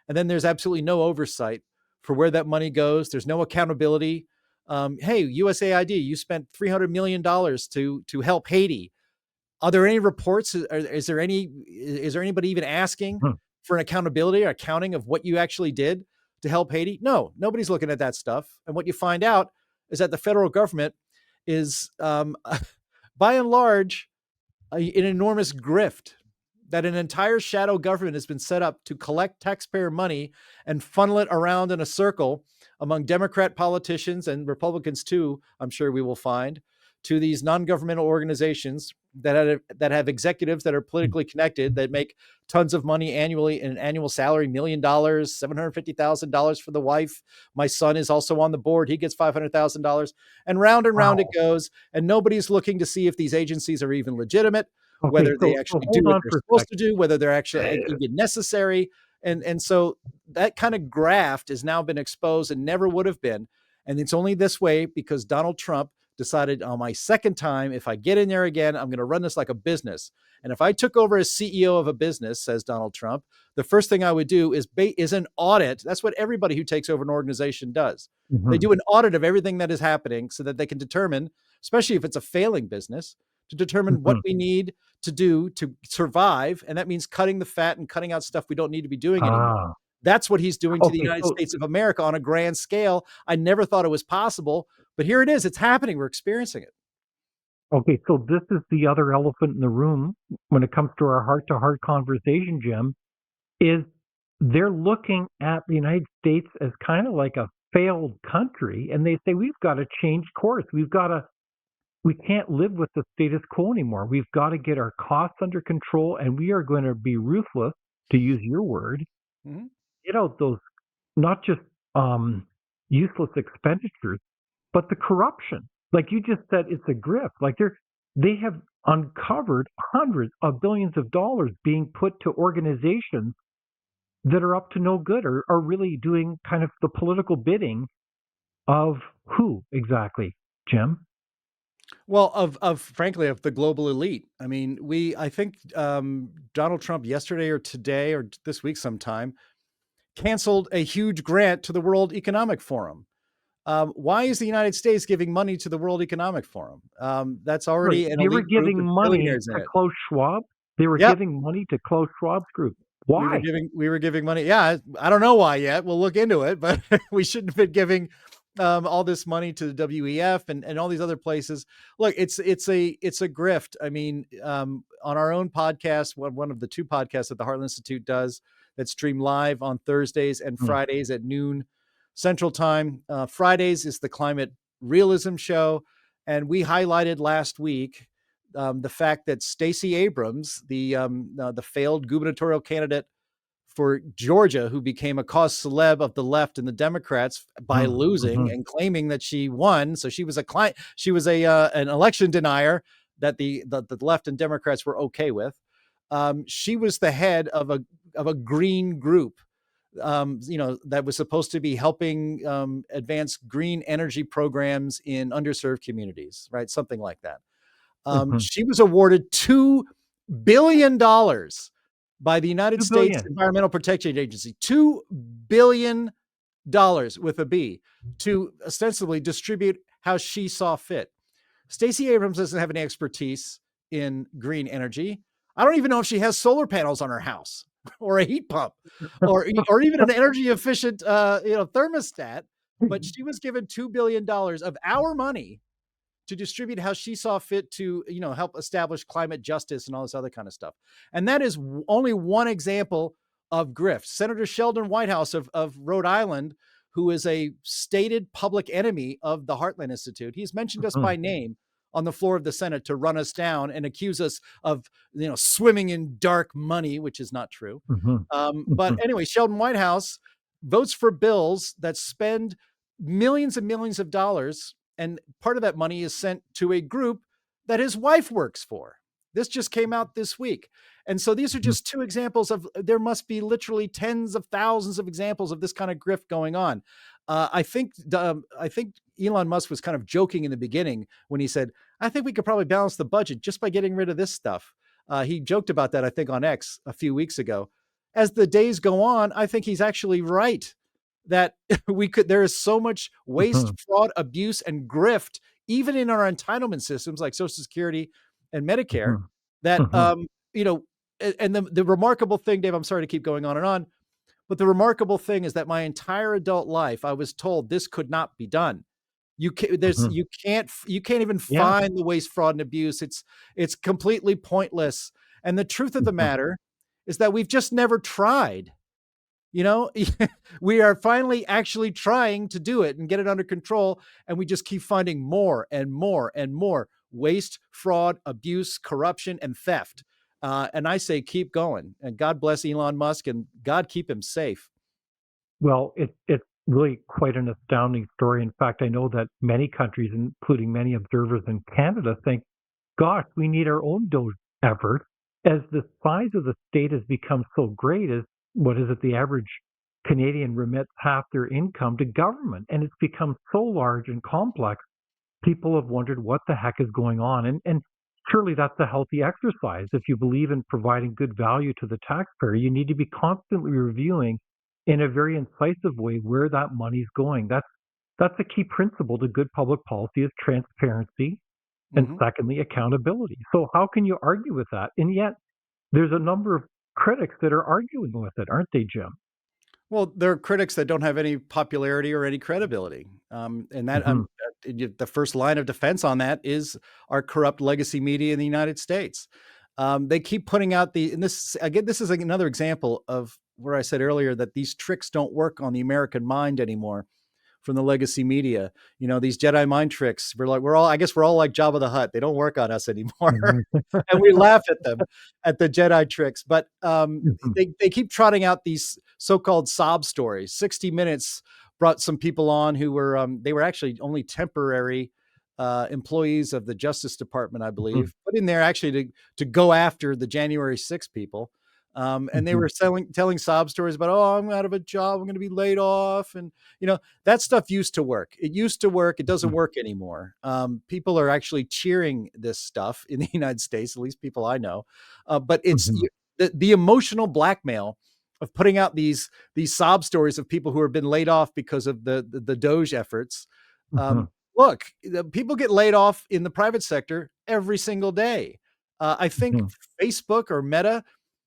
And then there's absolutely no oversight for where that money goes. There's no accountability. Hey, USAID, you spent $300 million to help Haiti. Are there any reports? Is there anybody even asking for an accountability or accounting of what you actually did to help Haiti? No, nobody's looking at that stuff. And what you find out is that the federal government is, by and large, an enormous grift, that an entire shadow government has been set up to collect taxpayer money and funnel it around in a circle among Democrat politicians and Republicans too, I'm sure we will find, to these non-governmental organizations that have executives that are politically connected, that make tons of money annually, in an annual salary, $1 million, $750,000 for the wife. My son is also on the board. He gets $500,000, and round it goes. And nobody's looking to see if these agencies are even legitimate, whether they actually do what they're supposed to do, whether they're actually even necessary. And so that kind of graft has now been exposed and never would have been. And it's only this way because Donald Trump decided on my second time, if I get in there again, I'm going to run this like a business. And if I took over as CEO of a business, says Donald Trump, the first thing I would do is an audit. That's what everybody who takes over an organization does. They do an audit of everything that is happening so that they can determine, especially if it's a failing business, to determine what we need to do to survive. And that means cutting the fat and cutting out stuff we don't need to be doing anymore. That's what he's doing to the United States of America on a grand scale. I never thought it was possible, but here it is. It's happening. We're experiencing it. Okay, so this is the other elephant in the room when it comes to our heart-to-heart conversation, Jim, is they're looking at the United States as kind of like a failed country, and they say, we've got to change course. We can't live with the status quo anymore. We've got to get our costs under control, and we are going to be ruthless, to use your word, get out those, not just useless expenditures, but the corruption. Like you just said, it's a grift. Like they have uncovered hundreds of billions of dollars being put to organizations that are up to no good, or are really doing kind of the political bidding of who exactly, Jim? Well, of frankly, of the global elite. I mean, I think Donald Trump yesterday or today or this week sometime canceled a huge grant to the World Economic Forum. Why is the United States giving money to the World Economic Forum? That's Right. already an They were elite group giving with money billionaires in to it. Klaus Schwab. They were Yep. giving money to Klaus Schwab's group. Why? We were giving money. Yeah, I don't know why yet. We'll look into it, but we shouldn't have been giving all this money to the WEF and all these other places. Look, it's a grift. I mean, on our own podcast, one of the two podcasts that the Heartland Institute does that stream live on Thursdays and Fridays at noon Central Time. Fridays is the Climate Realism Show, and we highlighted last week the fact that Stacey Abrams, the failed gubernatorial candidate for Georgia, who became a cause celeb of the left and the Democrats by losing and claiming that she won, so she was an election denier that the left and Democrats were okay with. She was the head of a green group, that was supposed to be helping advance green energy programs in underserved communities, right? Something like that. She was awarded $2 billion by the United States $2 billion. Environmental Protection Agency, $2 billion with a B, to ostensibly distribute how she saw fit. Stacey Abrams doesn't have any expertise in green energy. I don't even know if she has solar panels on her house or a heat pump or even an energy efficient thermostat, but she was given $2 billion of our money to distribute how she saw fit to, help establish climate justice and all this other kind of stuff. And that is only one example of grift. Senator Sheldon Whitehouse of Rhode Island, who is a stated public enemy of the Heartland Institute, he's mentioned us by name on the floor of the Senate to run us down and accuse us of, swimming in dark money, which is not true. But anyway, Sheldon Whitehouse votes for bills that spend millions and millions of dollars, and part of that money is sent to a group that his wife works for. This just came out this week. And so these are just two examples of, there must be literally tens of thousands of examples of this kind of grift going on. I think Elon Musk was kind of joking in the beginning when he said, I think we could probably balance the budget just by getting rid of this stuff. He joked about that, I think, on X a few weeks ago. As the days go on, I think he's actually right that there is so much waste, fraud, abuse, and grift, even in our entitlement systems like Social Security and Medicare, that, and the remarkable thing, Dave, I'm sorry to keep going on, but the remarkable thing is that my entire adult life, I was told this could not be done. You can't even find the waste, fraud, and abuse. It's completely pointless. And the truth of the matter is that we've just never tried. We are finally actually trying to do it and get it under control. And we just keep finding more and more and more waste, fraud, abuse, corruption, and theft. And I say, keep going. And God bless Elon Musk, and God keep him safe. Well, it's really quite an astounding story. In fact, I know that many countries, including many observers in Canada, think, gosh, we need our own DOGE effort. As the size of the state has become so great, the average Canadian remits half their income to government, and it's become so large and complex, people have wondered what the heck is going on. And surely that's a healthy exercise. If you believe in providing good value to the taxpayer, you need to be constantly reviewing in a very incisive way where that money's going. That's a key principle to good public policy, is transparency, and secondly, accountability. So how can you argue with that? And yet there's a number of critics that are arguing with it, aren't they, Jim? Well, there are critics that don't have any popularity or any credibility. And that the first line of defense on that is our corrupt legacy media in the United States. They keep putting out this is another example of where I said earlier that these tricks don't work on the American mind anymore from the legacy media. These Jedi mind tricks, I guess we're all like Jabba the Hutt. They don't work on us anymore. And we laugh at them, at the Jedi tricks. But they keep trotting out these so-called sob stories. 60 Minutes brought some people on who were, they were actually only temporary employees of the Justice Department, I believe, put in there actually to go after the January 6 people. And they were telling sob stories about, oh, I'm out of a job, I'm going to be laid off. And, that stuff used to work. It used to work. It doesn't work anymore. People are actually cheering this stuff in the United States, at least people I know. But it's the emotional blackmail of putting out these sob stories of people who have been laid off because of the D.O.G.E efforts. Look, people get laid off in the private sector every single day. I think Facebook or Meta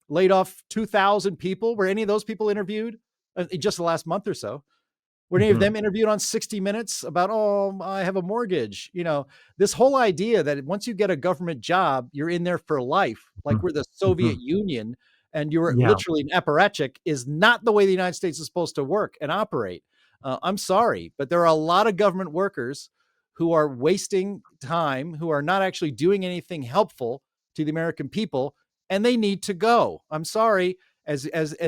laid off 2,000 people. Were any of those people interviewed in just the last month or so? Were any of them interviewed on 60 Minutes about, oh, I have a mortgage? This whole idea that once you get a government job, you're in there for life, like we're the Soviet Union and you're literally an apparatchik, is not the way the United States is supposed to work and operate. I'm sorry, but there are a lot of government workers who are wasting time, who are not actually doing anything helpful to the American people, and they need to go. I'm sorry. And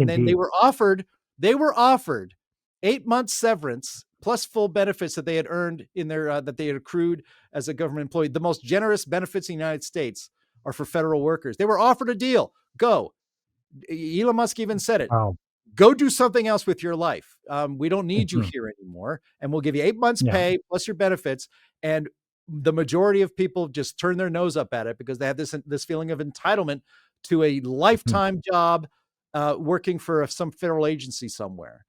then they were offered 8 months severance plus full benefits that they had earned in their that they had accrued as a government employee. The most generous benefits in the United States are for federal workers. They were offered a deal. Go. Elon Musk even said it. Wow. Go do something else with your life. We don't need you here anymore. And we'll give you 8 months pay plus your benefits. And the majority of people just turn their nose up at it because they have this feeling of entitlement to a lifetime job working for some federal agency somewhere.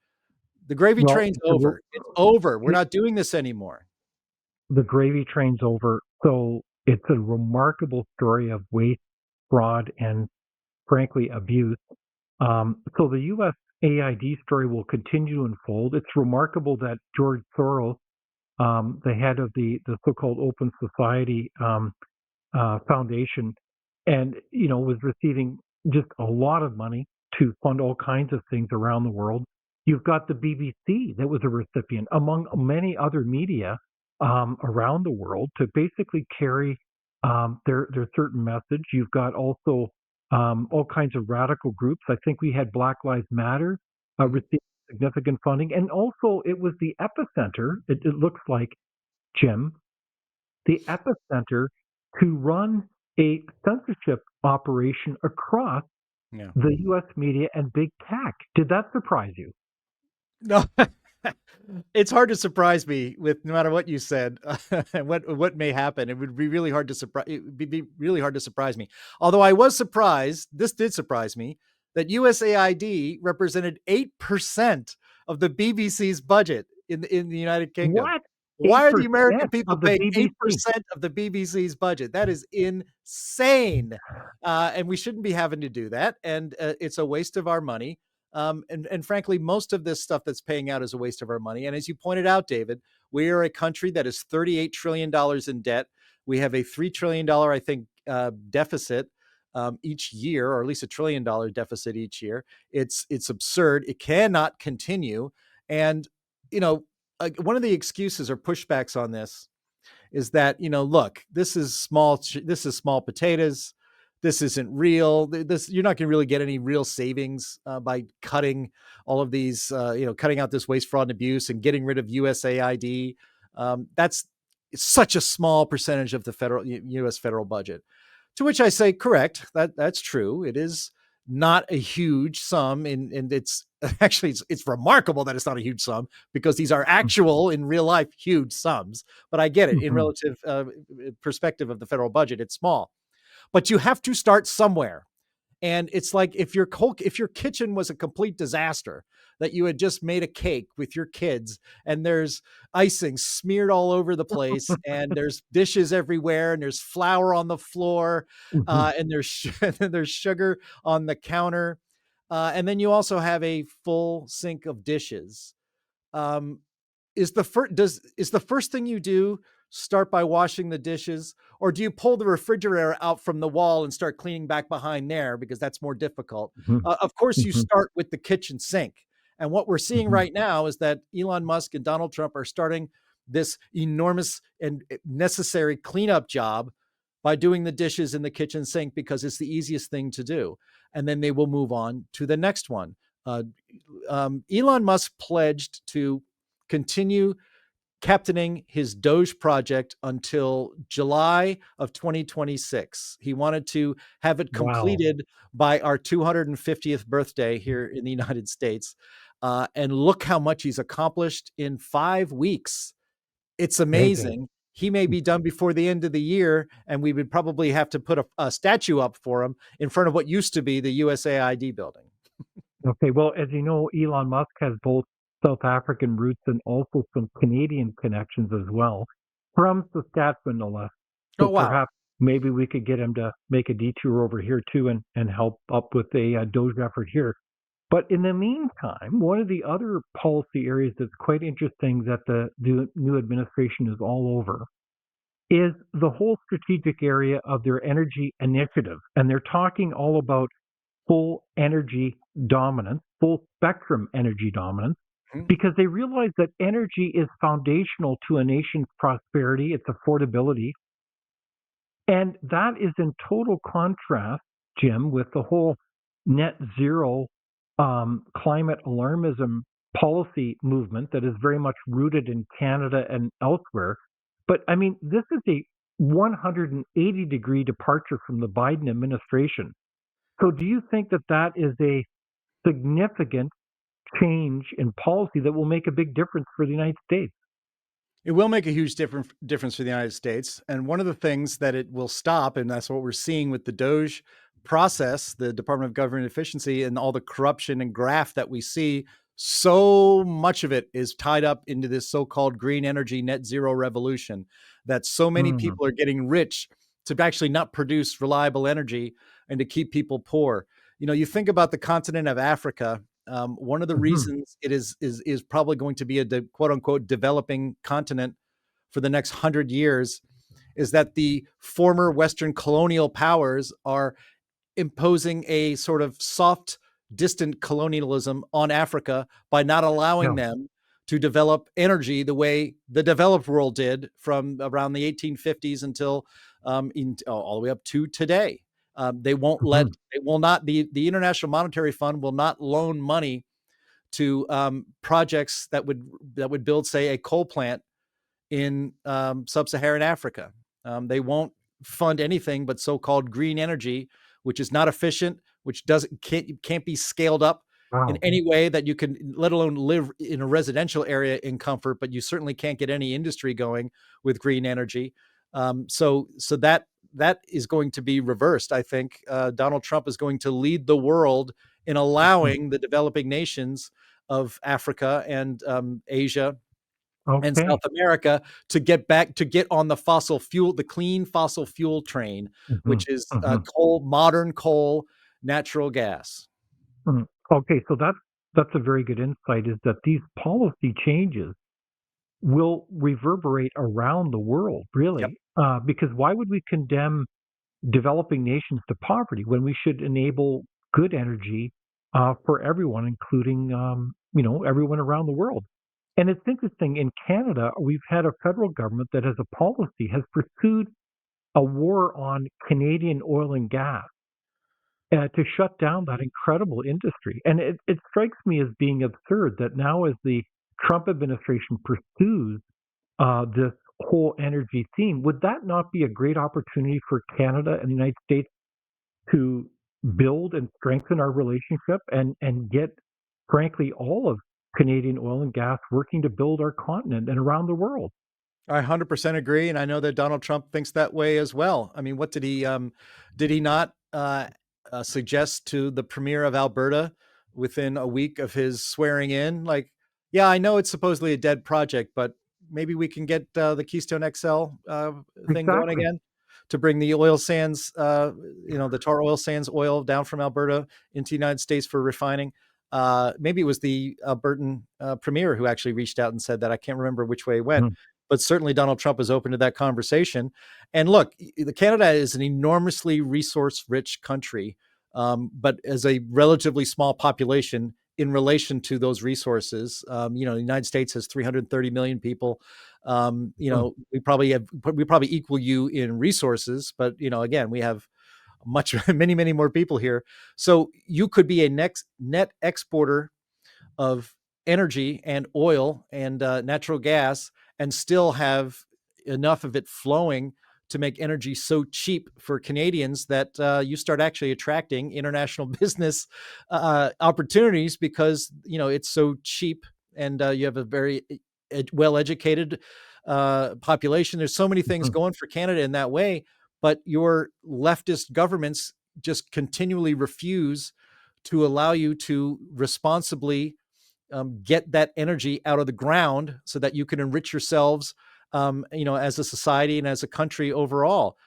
The gravy train's over. It's over. We're not doing this anymore. The gravy train's over. So it's a remarkable story of waste, fraud, and frankly, abuse. So the USAID story will continue to unfold. It's remarkable that George Soros, the head of the so-called Open Society Foundation, and was receiving just a lot of money to fund all kinds of things around the world. You've got the BBC that was a recipient, among many other media around the world, to basically carry their certain message. You've got also all kinds of radical groups. I think we had Black Lives Matter receive significant funding. And also it was the epicenter, it looks like, Jim, the epicenter to run a censorship operation across the U.S. media and big tech. Did that surprise you? No, it's hard to surprise me with no matter what you said and what may happen. It would be really hard to surprise. It would be really hard to surprise me. Although I was surprised, this did surprise me, that USAID represented 8% of the BBC's budget in the United Kingdom. What? Why are the American people paying 8% of the BBC's budget? That is insane. And we shouldn't be having to do that. And it's a waste of our money. And frankly, most of this stuff that's paying out is a waste of our money. And as you pointed out, David, we are a country that is $38 trillion in debt. We have a $3 trillion, I think, deficit each year, or at least $1 trillion deficit each year. It's absurd. It cannot continue. And, one of the excuses or pushbacks on this is that, look, this is small potatoes. This isn't real. You're not going to really get any real savings by cutting all of these, cutting out this waste, fraud, and abuse and getting rid of USAID. It's such a small percentage of the U.S. federal budget. To which I say, correct. That's true. It is not a huge sum, and it's actually it's remarkable that it's not a huge sum because these are actual in real life huge sums. But I get it in relative perspective of the federal budget, it's small. But you have to start somewhere. And it's like if your kitchen was a complete disaster, that you had just made a cake with your kids and there's icing smeared all over the place and there's dishes everywhere and there's flour on the floor and there's sugar on the counter. And then you also have a full sink of dishes. Is the first thing you do start by washing the dishes, or do you pull the refrigerator out from the wall and start cleaning back behind there because that's more difficult? Of course, you start with the kitchen sink. And what we're seeing right now is that Elon Musk and Donald Trump are starting this enormous and necessary cleanup job by doing the dishes in the kitchen sink because it's the easiest thing to do. And then they will move on to the next one. Elon Musk pledged to continue captaining his Doge project until July of 2026. He wanted to have it Wow. completed by our 250th birthday here in the United States. And look how much he's accomplished in 5 weeks. It's Mega. amazing. He may be done before the end of the year, and we would probably have to put a statue up for him in front of what used to be the USAID building. Okay. Well, as you know, Elon Musk has both South African roots and also some Canadian connections as well, from Saskatchewan, no less. So Oh, wow. perhaps maybe we could get him to make a detour over here too and help up with a Doge effort here. But in the meantime, one of the other policy areas that's quite interesting that the new administration is all over is the whole strategic area of their energy initiative. And they're talking all about full energy dominance, full spectrum energy dominance, Mhm. because they realize that energy is foundational to a nation's prosperity, its affordability. And that is in total contrast, Jim, with the whole net zero climate alarmism policy movement that is very much rooted in Canada and elsewhere. But I mean, this is a 180-degree departure from the Biden administration. So do you think that that is a significant change in policy that will make a big difference for the United States? It will make a huge difference for the United States. And one of the things that it will stop, and that's what we're seeing with the Doge process, the Department of Government Efficiency, and all the corruption and graft that we see, so much of it is tied up into this so-called green energy net zero revolution, that so many Mm, people are getting rich to actually not produce reliable energy and to keep people poor. You think about the continent of Africa. One of the mhm. reasons it is probably going to be a quote unquote developing continent for the next 100 years is that the former Western colonial powers are imposing a sort of soft, distant colonialism on Africa by not allowing Yeah. them to develop energy the way the developed world did from around the 1850s until all the way up to today. They won't let, Mhm. they will not, the International Monetary Fund will not loan money to projects that would build, say, a coal plant in sub-Saharan Africa. They won't fund anything but so-called green energy, which is not efficient, which can't be scaled up in Wow. any way that you can, let alone live in a residential area in comfort. But you certainly can't get any industry going with green energy. So that is going to be reversed. I think Donald Trump is going to lead the world in Mm. allowing the developing nations of Africa and Asia and South Okay. America to get on the clean fossil fuel train, Mhm. which is Mhm. modern coal, natural gas. Mhm. Okay, so that's a very good insight, is that these policy changes will reverberate around the world, Yep. really. Because why would we condemn developing nations to poverty when we should enable good energy for everyone, including everyone around the world? And it's interesting, in Canada, we've had a federal government that has a policy, has pursued a war on Canadian oil and gas to shut down that incredible industry. And it strikes me as being absurd that now, as the Trump administration pursues this whole energy theme, would that not be a great opportunity for Canada and the United States to build and strengthen our relationship and get, frankly, all of Canadian oil and gas working to build our continent and around the world? I 100% agree, and I know that Donald Trump thinks that way as well. I mean, what did he not suggest to the premier of Alberta within a week of his swearing in? Like, yeah, I know it's supposedly a dead project, but maybe we can get the Keystone XL thing going Exactly. again to bring the oil sands, the tar oil sands oil down from Alberta into the United States for refining. Maybe it was the Albertan premier who actually reached out and said that. I can't remember which way it went, Mhm. but certainly Donald Trump is open to that conversation. And look, the Canada is an enormously resource-rich country, but as a relatively small population in relation to those resources. The United States has 330 million people. Mm. We probably equal you in resources, but again, we have much many more people here. So you could be a next net exporter of energy and oil and natural gas and still have enough of it flowing to make energy so cheap for Canadians that you start actually attracting international business opportunities, because it's so cheap, and you have a very well-educated population. There's so many things Mhm. going for Canada in that way, but your leftist governments just continually refuse to allow you to responsibly get that energy out of the ground so that you can enrich yourselves, as a society and as a country overall.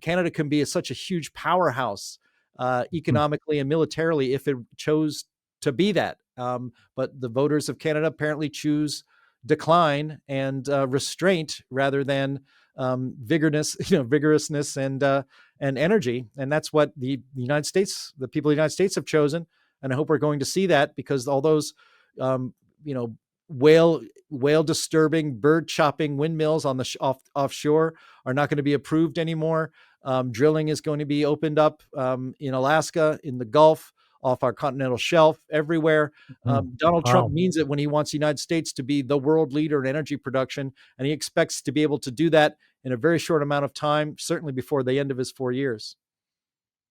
Canada can be such a huge powerhouse Mhm. economically and militarily if it chose to be that. But the voters of Canada apparently choose decline and restraint rather than vigorousness and energy. And that's what the United States, the people of the United States, have chosen. And I hope we're going to see that, because all those um, you know, whale disturbing, bird chopping windmills on the offshore are not going to be approved anymore. Drilling is going to be opened up in Alaska, in the Gulf, off our continental shelf, everywhere. Mhm. Donald Trump Wow. means it when he wants the United States to be the world leader in energy production, and he expects to be able to do that in a very short amount of time, certainly before the end of his 4 years.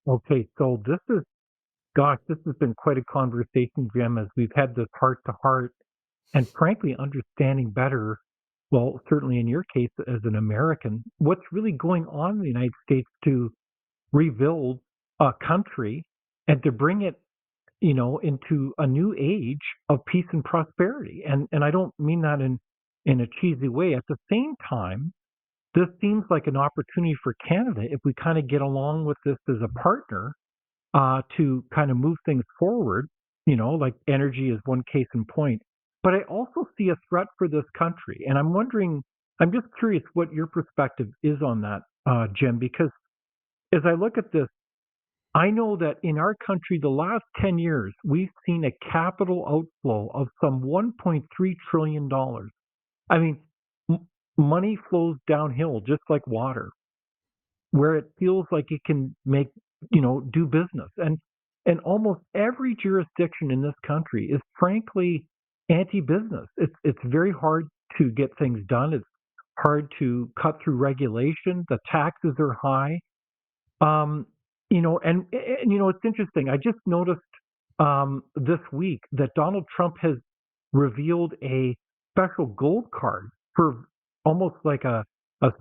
Okay, so this has been quite a conversation, Jim, as we've had this heart to heart and frankly understanding better, well, certainly in your case as an American, what's really going on in the United States to rebuild a country and to bring it, into a new age of peace and prosperity. And I don't mean that in a cheesy way. At the same time, this seems like an opportunity for Canada if we kind of get along with this as a partner to kind of move things forward, like energy is one case in point. But I also see a threat for this country. And I'm just curious what your perspective is on that, Jim, because as I look at this, I know that in our country, the last 10 years, we've seen a capital outflow of some $1.3 trillion. I mean, money flows downhill just like water where it feels like it can make do business, and almost every jurisdiction in this country is frankly anti-business. It's very hard to get things done. It's hard to cut through regulation. The taxes are high. And it's interesting. I just noticed this week that Donald Trump has revealed a special gold card for almost like a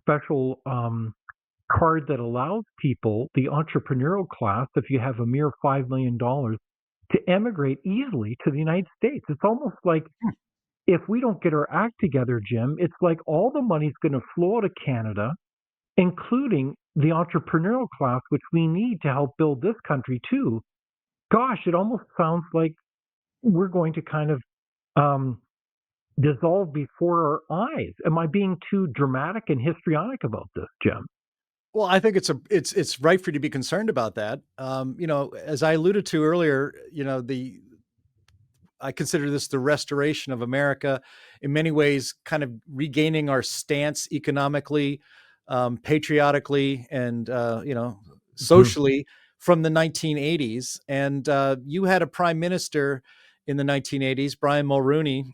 special card that allows people, the entrepreneurial class, if you have a mere $5 million, to emigrate easily to the United States. It's almost like if we don't get our act together, Jim, it's like all the money's going to flow to Canada, including the entrepreneurial class, which we need to help build this country too. Gosh, it almost sounds like we're going to kind of um, dissolve before our eyes. Am I being too dramatic and histrionic about this, Jim? Well, I think it's right for you to be concerned about that. As I alluded to earlier, the I consider this the restoration of America, in many ways, kind of regaining our stance economically, patriotically, and Mhm. socially from the 1980s. And you had a prime minister in the 1980s, Brian Mulroney,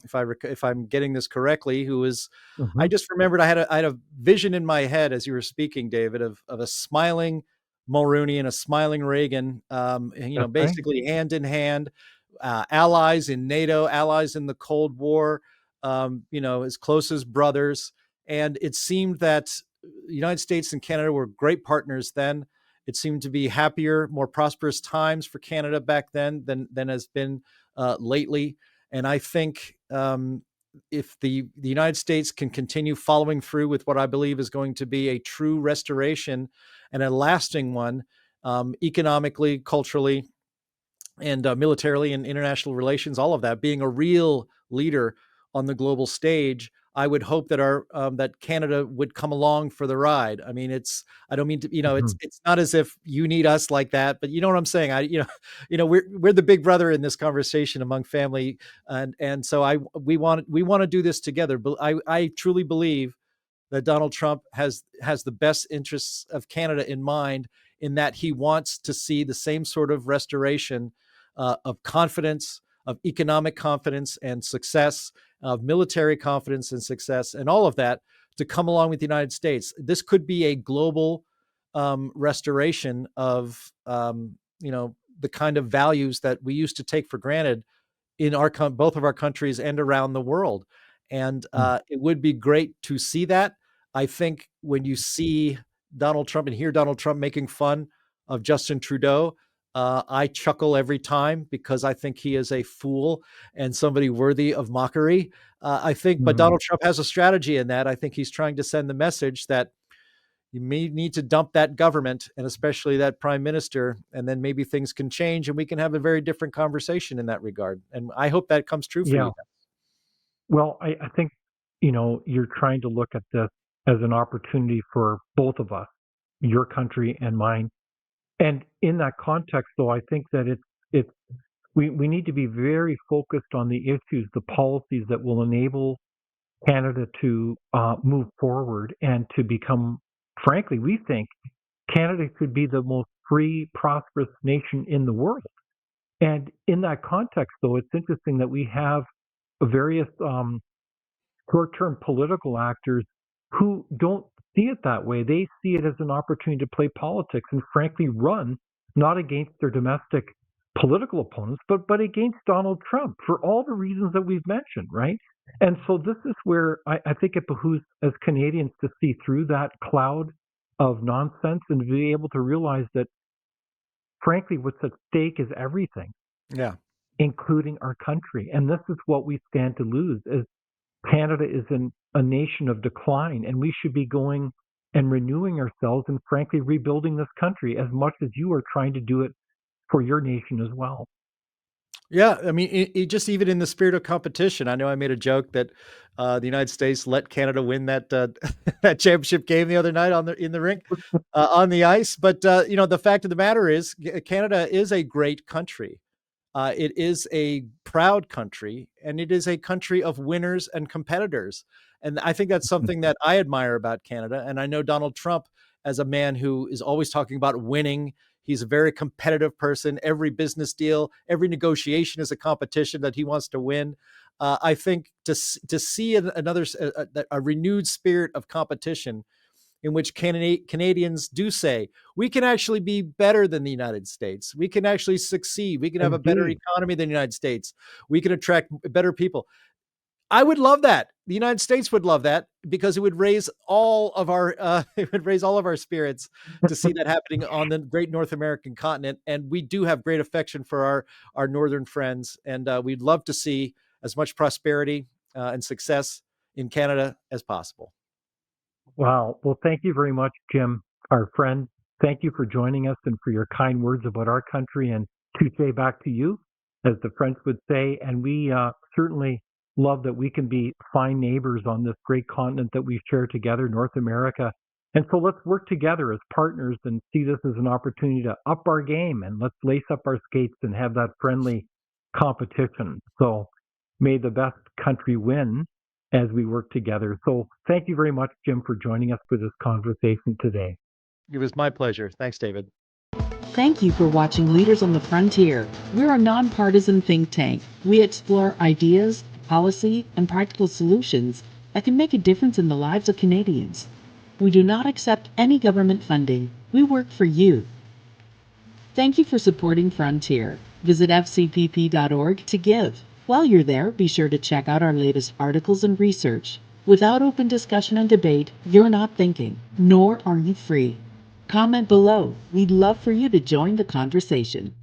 if I'm getting this correctly, who was. I Mhm. just remembered I had a vision in my head as you were speaking, David, of a smiling Mulroney and a smiling Reagan, That's right. basically hand in hand, allies in NATO, allies in the Cold War, as close as brothers. And it seemed that the United States and Canada were great partners then. It seemed to be happier, more prosperous times for Canada back then than has been lately. And I think if the United States can continue following through with what I believe is going to be a true restoration and a lasting one, economically, culturally, and militarily and international relations, all of that, being a real leader on the global stage, I would hope that our that Canada would come along for the ride. I mean, I don't mean to, Mhm. it's not as if you need us like that, but you know what I'm saying. We're the big brother in this conversation among family, and so we want to do this together. But I truly believe that Donald Trump has the best interests of Canada in mind, in that he wants to see the same sort of restoration of confidence, of economic confidence and success, of military confidence and success, and all of that to come along with the United States. This could be a global restoration of the kind of values that we used to take for granted in both of our countries and around the world. And it would be great to see that. I think when you see Donald Trump and hear Donald Trump making fun of Justin Trudeau, I chuckle every time because I think he is a fool and somebody worthy of mockery. But Donald Trump has a strategy in that. I think he's trying to send the message that you may need to dump that government and especially that prime minister, and then maybe things can change and we can have a very different conversation in that regard. And I hope that comes true for you. Well, I think, you're trying to look at this as an opportunity for both of us, your country and mine. And in that context, though, I think that we need to be very focused on the issues, the policies that will enable Canada to move forward and to become, frankly, we think Canada could be the most free, prosperous nation in the world. And in that context, though, it's interesting that we have various short-term political actors who don't see it that way. They see it as an opportunity to play politics and frankly run not against their domestic political opponents, but against Donald Trump for all the reasons that we've mentioned, right? And so this is where I think it behooves as Canadians to see through that cloud of nonsense and to be able to realize that, frankly, what's at stake is everything, including our country. And this is what we stand to lose, as Canada is a nation of decline, and we should be going and renewing ourselves and, frankly, rebuilding this country as much as you are trying to do it for your nation as well. Yeah, I mean, it just even in the spirit of competition. I know I made a joke that the United States let Canada win that that championship game the other night in the rink on the ice. But the fact of the matter is, Canada is a great country. It is a proud country, and it is a country of winners and competitors. And I think that's something that I admire about Canada. And I know Donald Trump, as a man who is always talking about winning, he's a very competitive person. Every business deal, every negotiation is a competition that he wants to win. I think to see a renewed spirit of competition in which Canadians do say, we can actually be better than the United States. We can actually succeed. We can have a better economy than the United States. We can attract better people. I would love that. The United States would love that because it would raise all of our spirits to see that happening on the great North American continent. And we do have great affection for our northern friends, and we'd love to see as much prosperity and success in Canada as possible. Wow. Well, thank you very much, Jim, our friend. Thank you for joining us and for your kind words about our country, and touche back to you, as the French would say. And we certainly love that we can be fine neighbors on this great continent that we share together, North America. And so let's work together as partners and see this as an opportunity to up our game, and let's lace up our skates and have that friendly competition. So may the best country win as we work together. So thank you very much, Jim, for joining us for this conversation today. It was my pleasure. Thanks, David. Thank you for watching Leaders on the Frontier. We're a nonpartisan think tank. We explore ideas, policy, and practical solutions that can make a difference in the lives of Canadians. We do not accept any government funding. We work for you. Thank you for supporting Frontier. Visit fcpp.org to give. While you're there, be sure to check out our latest articles and research. Without open discussion and debate, you're not thinking, nor are you free. Comment below. We'd love for you to join the conversation.